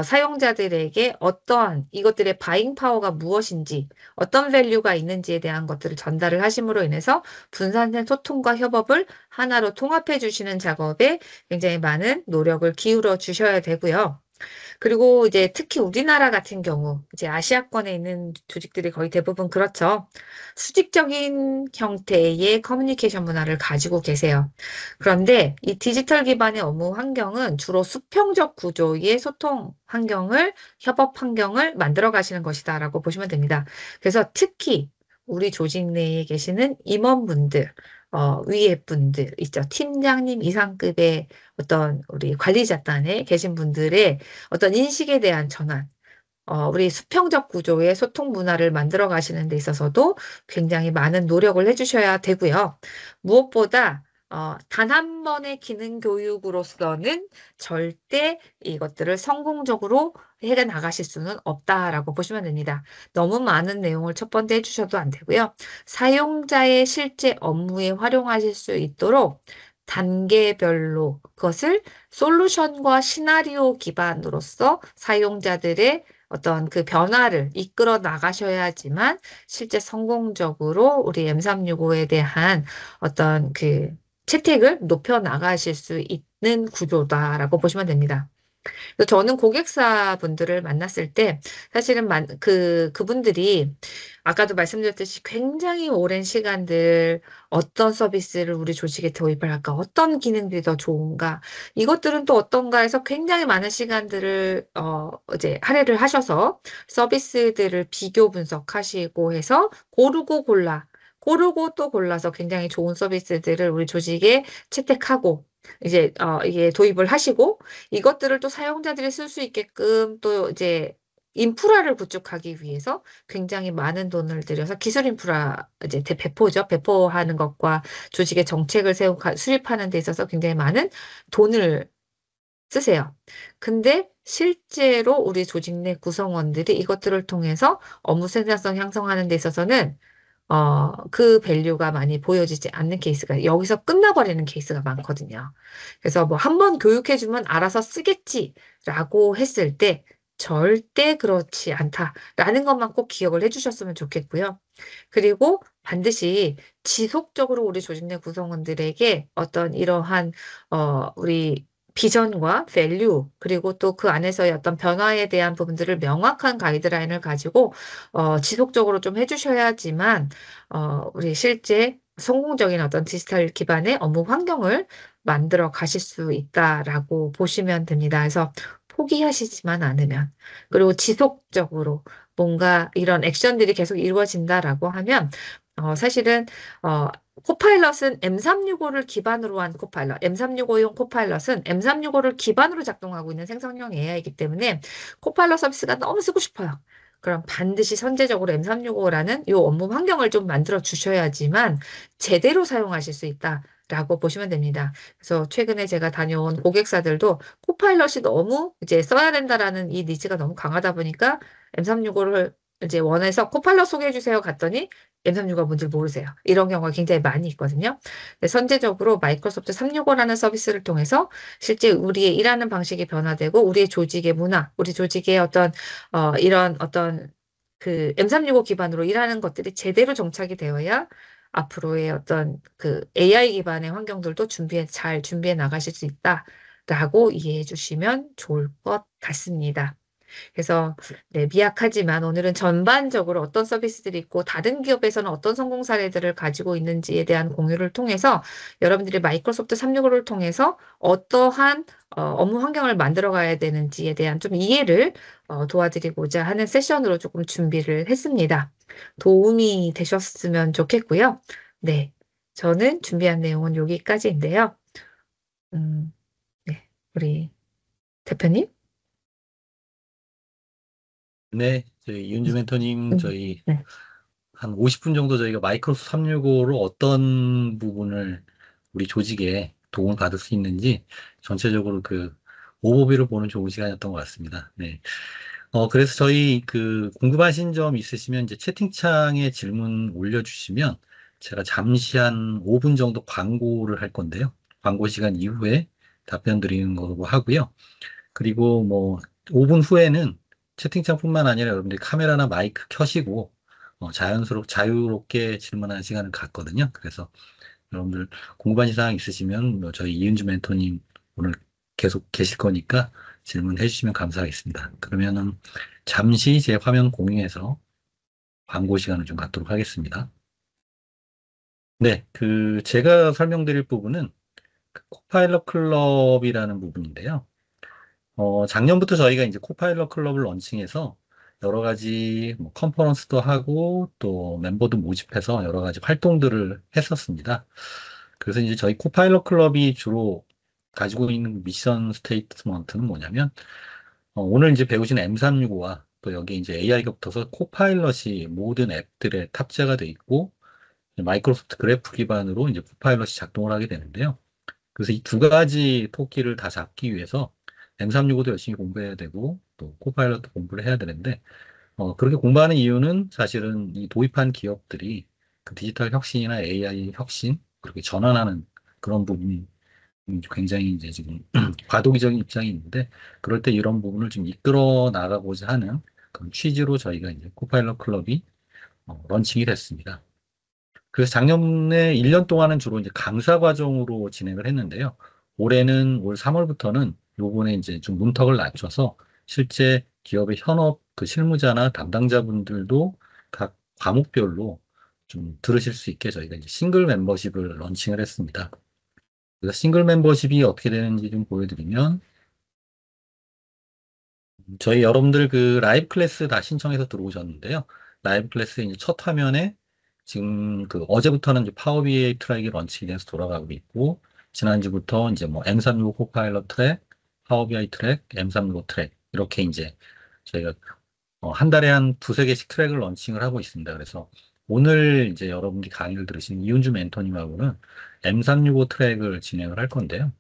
사용자들에게 어떠한 이것들의 바잉 파워가 무엇인지 어떤 밸류가 있는지에 대한 것들을 전달을 하심으로 인해서 분산된 소통과 협업을 하나로 통합해 주시는 작업에 굉장히 많은 노력을 기울여 주셔야 되고요. 그리고 이제 특히 우리나라 같은 경우, 이제 아시아권에 있는 조직들이 거의 대부분 그렇죠. 수직적인 형태의 커뮤니케이션 문화를 가지고 계세요. 그런데 이 디지털 기반의 업무 환경은 주로 수평적 구조의 소통 환경을, 협업 환경을 만들어 가시는 것이다라고 보시면 됩니다. 그래서 특히 우리 조직 내에 계시는 임원분들, 위에 분들 있죠. 팀장님 이상급의 어떤 우리 관리자단에 계신 분들의 어떤 인식에 대한 전환, 우리 수평적 구조의 소통 문화를 만들어 가시는 데 있어서도 굉장히 많은 노력을 해주셔야 되고요. 무엇보다 단 한 번의 기능 교육으로서는 절대 이것들을 성공적으로 해 나가실 수는 없다라고 보시면 됩니다. 너무 많은 내용을 첫 번째 해주셔도 안 되고요. 사용자의 실제 업무에 활용하실 수 있도록 단계별로 그것을 솔루션과 시나리오 기반으로서 사용자들의 어떤 그 변화를 이끌어 나가셔야지만 실제 성공적으로 우리 M365에 대한 어떤 그 채택을 높여 나가실 수 있는 구조다라고 보시면 됩니다. 그래서 저는 고객사 분들을 만났을 때 사실은 그분들이 아까도 말씀드렸듯이 굉장히 오랜 시간들 어떤 서비스를 우리 조직에 도입을 할까, 어떤 기능들이 더 좋은가, 이것들은 또 어떤가 해서 굉장히 많은 시간들을 이제 할애를 하셔서 서비스들을 비교 분석하시고 해서 고르고 또 골라서 굉장히 좋은 서비스들을 우리 조직에 채택하고 이제 이게 도입을 하시고 이것들을 또 사용자들이 쓸 수 있게끔 또 이제 인프라를 구축하기 위해서 굉장히 많은 돈을 들여서 기술 인프라 이제 배포죠. 배포하는 것과 조직의 정책을 수립하는 데 있어서 굉장히 많은 돈을 쓰세요. 근데 실제로 우리 조직 내 구성원들이 이것들을 통해서 업무 생산성 향상하는 데 있어서는 그 밸류가 많이 보여지지 않는 케이스가 여기서 끝나버리는 케이스가 많거든요. 그래서 뭐 한 번 교육해주면 알아서 쓰겠지라고 했을 때 절대 그렇지 않다라는 것만 꼭 기억을 해주셨으면 좋겠고요. 그리고 반드시 지속적으로 우리 조직 내 구성원들에게 어떤 이러한 우리 비전과 밸류 그리고 또 그 안에서의 어떤 변화에 대한 부분들을 명확한 가이드라인을 가지고 지속적으로 좀 해주셔야지만 우리 실제 성공적인 어떤 디지털 기반의 업무 환경을 만들어 가실 수 있다라고 보시면 됩니다. 그래서 포기하시지만 않으면 그리고 지속적으로 뭔가 이런 액션들이 계속 이루어진다라고 하면 사실은 코파일럿은 M365를 기반으로 한 코파일럿, M365용 코파일럿은 M365를 기반으로 작동하고 있는 생성형 AI이기 때문에 코파일럿 서비스가 너무 쓰고 싶어요. 그럼 반드시 선제적으로 M365라는 이 업무 환경을 좀 만들어 주셔야지만 제대로 사용하실 수 있다라고 보시면 됩니다. 그래서 최근에 제가 다녀온 고객사들도 코파일럿이 너무 이제 써야 된다라는 이 니즈가 너무 강하다 보니까 M365를 이제 원해서 코파일럿 소개해 주세요 갔더니 M365가 뭔지 모르세요. 이런 경우가 굉장히 많이 있거든요. 선제적으로 마이크로소프트 365라는 서비스를 통해서 실제 우리의 일하는 방식이 변화되고 우리의 조직의 문화, 우리 조직의 어떤 이런 어떤 그 M365 기반으로 일하는 것들이 제대로 정착이 되어야 앞으로의 어떤 그 AI 기반의 환경들도 잘 준비해 나가실 수 있다라고 이해해 주시면 좋을 것 같습니다. 그래서 네, 미약하지만 오늘은 전반적으로 어떤 서비스들이 있고 다른 기업에서는 어떤 성공 사례들을 가지고 있는지에 대한 공유를 통해서 여러분들이 마이크로소프트 365를 통해서 어떠한 업무 환경을 만들어 가야 되는지에 대한 좀 이해를 도와드리고자 하는 세션으로 조금 준비를 했습니다. 도움이 되셨으면 좋겠고요. 네, 저는 준비한 내용은 여기까지인데요. 음, 네, 우리 대표님? 네, 저희 이은주 멘토님, 음, 저희 네. 한 50분 정도 저희가 마이크로소프트 365로 어떤 부분을 우리 조직에 도움을 받을 수 있는지 전체적으로 그 오버뷰를 보는 좋은 시간이었던 것 같습니다. 네. 그래서 저희 그 궁금하신 점 있으시면 이제 채팅창에 질문 올려주시면 제가 잠시 한 5분 정도 광고를 할 건데요. 광고 시간 이후에 답변 드리는 거고 하고요. 그리고 뭐 5분 후에는 채팅창뿐만 아니라 여러분들이 카메라나 마이크 켜시고 자유롭게 질문하는 시간을 갖거든요. 그래서 여러분들 궁금한 사항 있으시면 뭐 저희 이은주 멘토님 오늘 계속 계실 거니까 질문해 주시면 감사하겠습니다. 그러면은 잠시 제 화면 공유해서 광고 시간을 좀 갖도록 하겠습니다. 네, 그 제가 설명드릴 부분은 그 코파일럿 클럽이라는 부분인데요. 작년부터 저희가 이제 코파일럿 클럽을 런칭해서 여러 가지 뭐 컨퍼런스도 하고 또 멤버도 모집해서 여러 가지 활동들을 했었습니다. 그래서 이제 저희 코파일럿 클럽이 주로 가지고 있는 미션 스테이트먼트는 뭐냐면 오늘 이제 배우신 M365와 또 여기 이제 AI가 붙어서 코파일럿이 모든 앱들에 탑재가 돼 있고 마이크로소프트 그래프 기반으로 이제 코파일럿이 작동을 하게 되는데요. 그래서 이 두 가지 토끼를 다 잡기 위해서 M365도 열심히 공부해야 되고 또 코파일럿도 공부를 해야 되는데 그렇게 공부하는 이유는 사실은 이 도입한 기업들이 그 디지털 혁신이나 AI 혁신 그렇게 전환하는 그런 부분이 굉장히 이제 지금 과도기적인 입장이 있는데 그럴 때 이런 부분을 좀 이끌어 나가고자 하는 그런 취지로 저희가 이제 코파일럿 클럽이 런칭이 됐습니다. 그래서 작년에 1년 동안은 주로 이제 강사 과정으로 진행을 했는데요. 올해는 올 3월부터는 요번에 이제 좀 문턱을 낮춰서 실제 기업의 현업 그 실무자나 담당자분들도 각 과목별로 좀 들으실 수 있게 저희가 이제 싱글 멤버십을 런칭을 했습니다. 그래서 싱글 멤버십이 어떻게 되는지 좀 보여드리면 저희 여러분들 그 라이브 클래스 다 신청해서 들어오셨는데요. 라이브 클래스 이제 첫 화면에 지금 그 어제부터는 이제 파워 BI 트랙이 런칭돼서 돌아가고 있고 지난주부터 이제 뭐 M365 코파일럿 트랙, 파워 BI 트랙, M365 트랙 이렇게 이제 저희가 한 달에 한 두세 개씩 트랙을 런칭을 하고 있습니다. 그래서 오늘 이제 여러분들이 강의를 들으신 이윤주 멘토님하고는 M365 트랙을 진행을 할 건데요.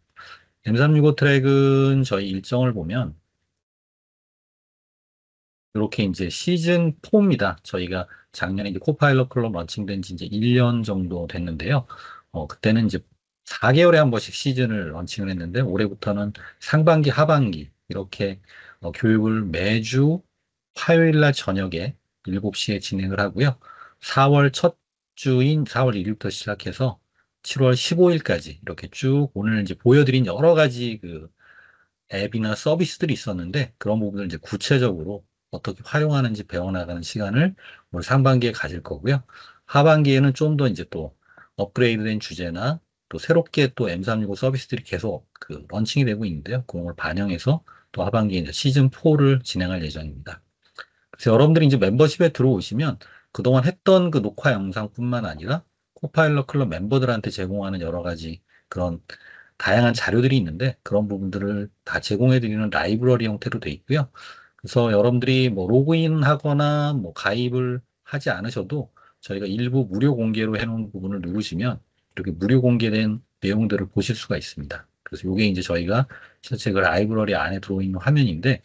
M365 트랙은 저희 일정을 보면 이렇게 이제 시즌 4입니다. 저희가 작년에 이제 코파일럿 클럽 런칭된 지 이제 1년 정도 됐는데요. 그때는 이제 4개월에 한 번씩 시즌을 런칭을 했는데 올해부터는 상반기, 하반기 이렇게 교육을 매주 화요일 날 저녁에 7시에 진행을 하고요. 4월 첫 주인 4월 1일부터 시작해서 7월 15일까지 이렇게 쭉 오늘 이제 보여드린 여러 가지 그 앱이나 서비스들이 있었는데 그런 부분을 이제 구체적으로 어떻게 활용하는지 배워나가는 시간을 올 상반기에 가질 거고요. 하반기에는 좀 더 이제 또 업그레이드된 주제나 또 새롭게 또 M365 서비스들이 계속 그 런칭이 되고 있는데요. 그런 걸 반영해서 또 하반기에 이제 시즌 4를 진행할 예정입니다. 그래서 여러분들이 이제 멤버십에 들어오시면 그동안 했던 그 녹화 영상뿐만 아니라 코파일럿 클럽 멤버들한테 제공하는 여러 가지 그런 다양한 자료들이 있는데 그런 부분들을 다 제공해 드리는 라이브러리 형태로 돼 있고요. 그래서 여러분들이 뭐 로그인 하거나 뭐 가입을 하지 않으셔도 저희가 일부 무료 공개로 해놓은 부분을 누르시면 이렇게 무료 공개된 내용들을 보실 수가 있습니다. 그래서 이게 이제 저희가 실제 그 라이브러리 안에 들어있는 화면인데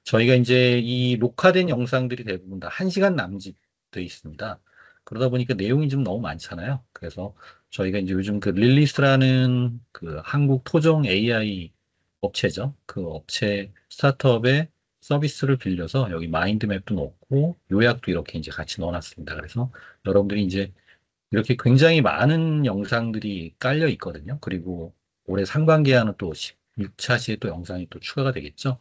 저희가 이제 이 녹화된 영상들이 대부분 다 1시간 남짓돼 있습니다. 그러다 보니까 내용이 좀 너무 많잖아요. 그래서 저희가 이제 요즘 그 릴리스라는 그 한국 토종 AI 업체죠. 그 업체 스타트업의 서비스를 빌려서 여기 마인드맵도 넣고 요약도 이렇게 이제 같이 넣어놨습니다. 그래서 여러분들이 이제 이렇게 굉장히 많은 영상들이 깔려 있거든요. 그리고 올해 상반기에는 또 6차 시에 또 영상이 또 추가가 되겠죠.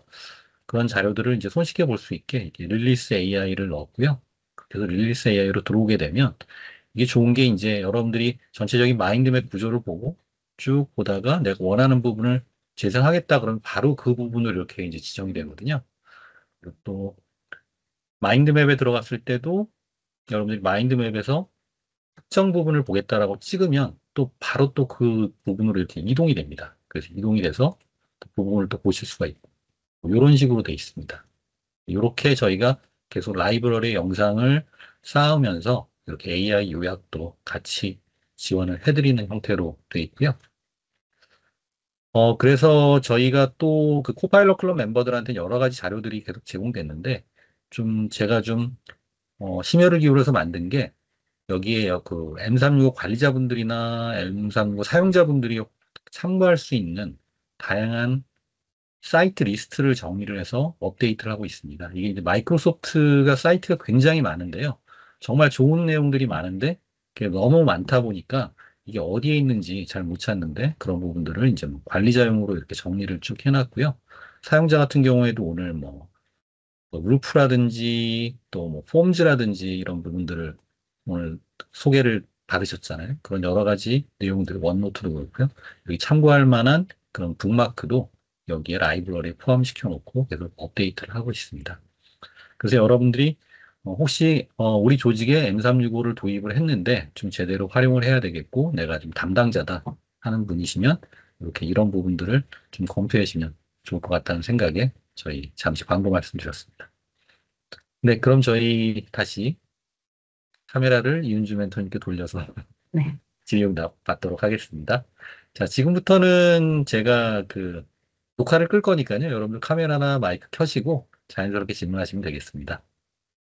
그런 자료들을 이제 손쉽게 볼 수 있게 이렇게 릴리스 AI를 넣었고요. 그래서 릴리스 AI로 들어오게 되면 이게 좋은 게 이제 여러분들이 전체적인 마인드맵 구조를 보고 쭉 보다가 내가 원하는 부분을 재생하겠다 그러면 바로 그 부분으로 이렇게 이제 지정이 되거든요. 그리고 또 마인드맵에 들어갔을 때도 여러분들이 마인드맵에서 특정 부분을 보겠다라고 찍으면 또 바로 또 그 부분으로 이렇게 이동이 됩니다. 그래서 이동이 돼서 그 부분을 또 보실 수가 있고 이런 식으로 돼 있습니다. 이렇게 저희가 계속 라이브러리 영상을 쌓으면서 이렇게 AI 요약도 같이 지원을 해드리는 형태로 되어 있고요. 그래서 저희가 또 그 코파일럿 클럽 멤버들한테 여러 가지 자료들이 계속 제공됐는데 제가 심혈을 기울여서 만든 게 여기에 그 M365 관리자분들이나 M365 사용자분들이 참고할 수 있는 다양한 사이트 리스트를 정리를 해서 업데이트를 하고 있습니다. 이게 이제 마이크로소프트가 사이트가 굉장히 많은데요. 정말 좋은 내용들이 많은데 그게 너무 많다 보니까 이게 어디에 있는지 잘 못 찾는데 그런 부분들을 이제 뭐 관리자용으로 이렇게 정리를 쭉 해놨고요. 사용자 같은 경우에도 오늘 뭐 루프라든지 또 뭐 폼즈라든지 이런 부분들을 오늘 소개를 받으셨잖아요. 그런 여러 가지 내용들 원노트도 그렇고요. 여기 참고할 만한 그런 북마크도 여기에 라이브러리에 포함시켜 놓고 계속 업데이트를 하고 있습니다. 그래서 여러분들이 혹시 우리 조직에 M365를 도입을 했는데 좀 제대로 활용을 해야 되겠고 내가 좀 담당자다 하는 분이시면 이렇게 이런 부분들을 좀 검토해 주시면 좋을 것 같다는 생각에 저희 잠시 광고 말씀드렸습니다. 네, 그럼 저희 다시 카메라를 이은주 멘토님께 돌려서 네. 질의 받도록 하겠습니다. 자, 지금부터는 제가 그 녹화를 끌 거니까요. 여러분들 카메라나 마이크 켜시고 자연스럽게 질문하시면 되겠습니다.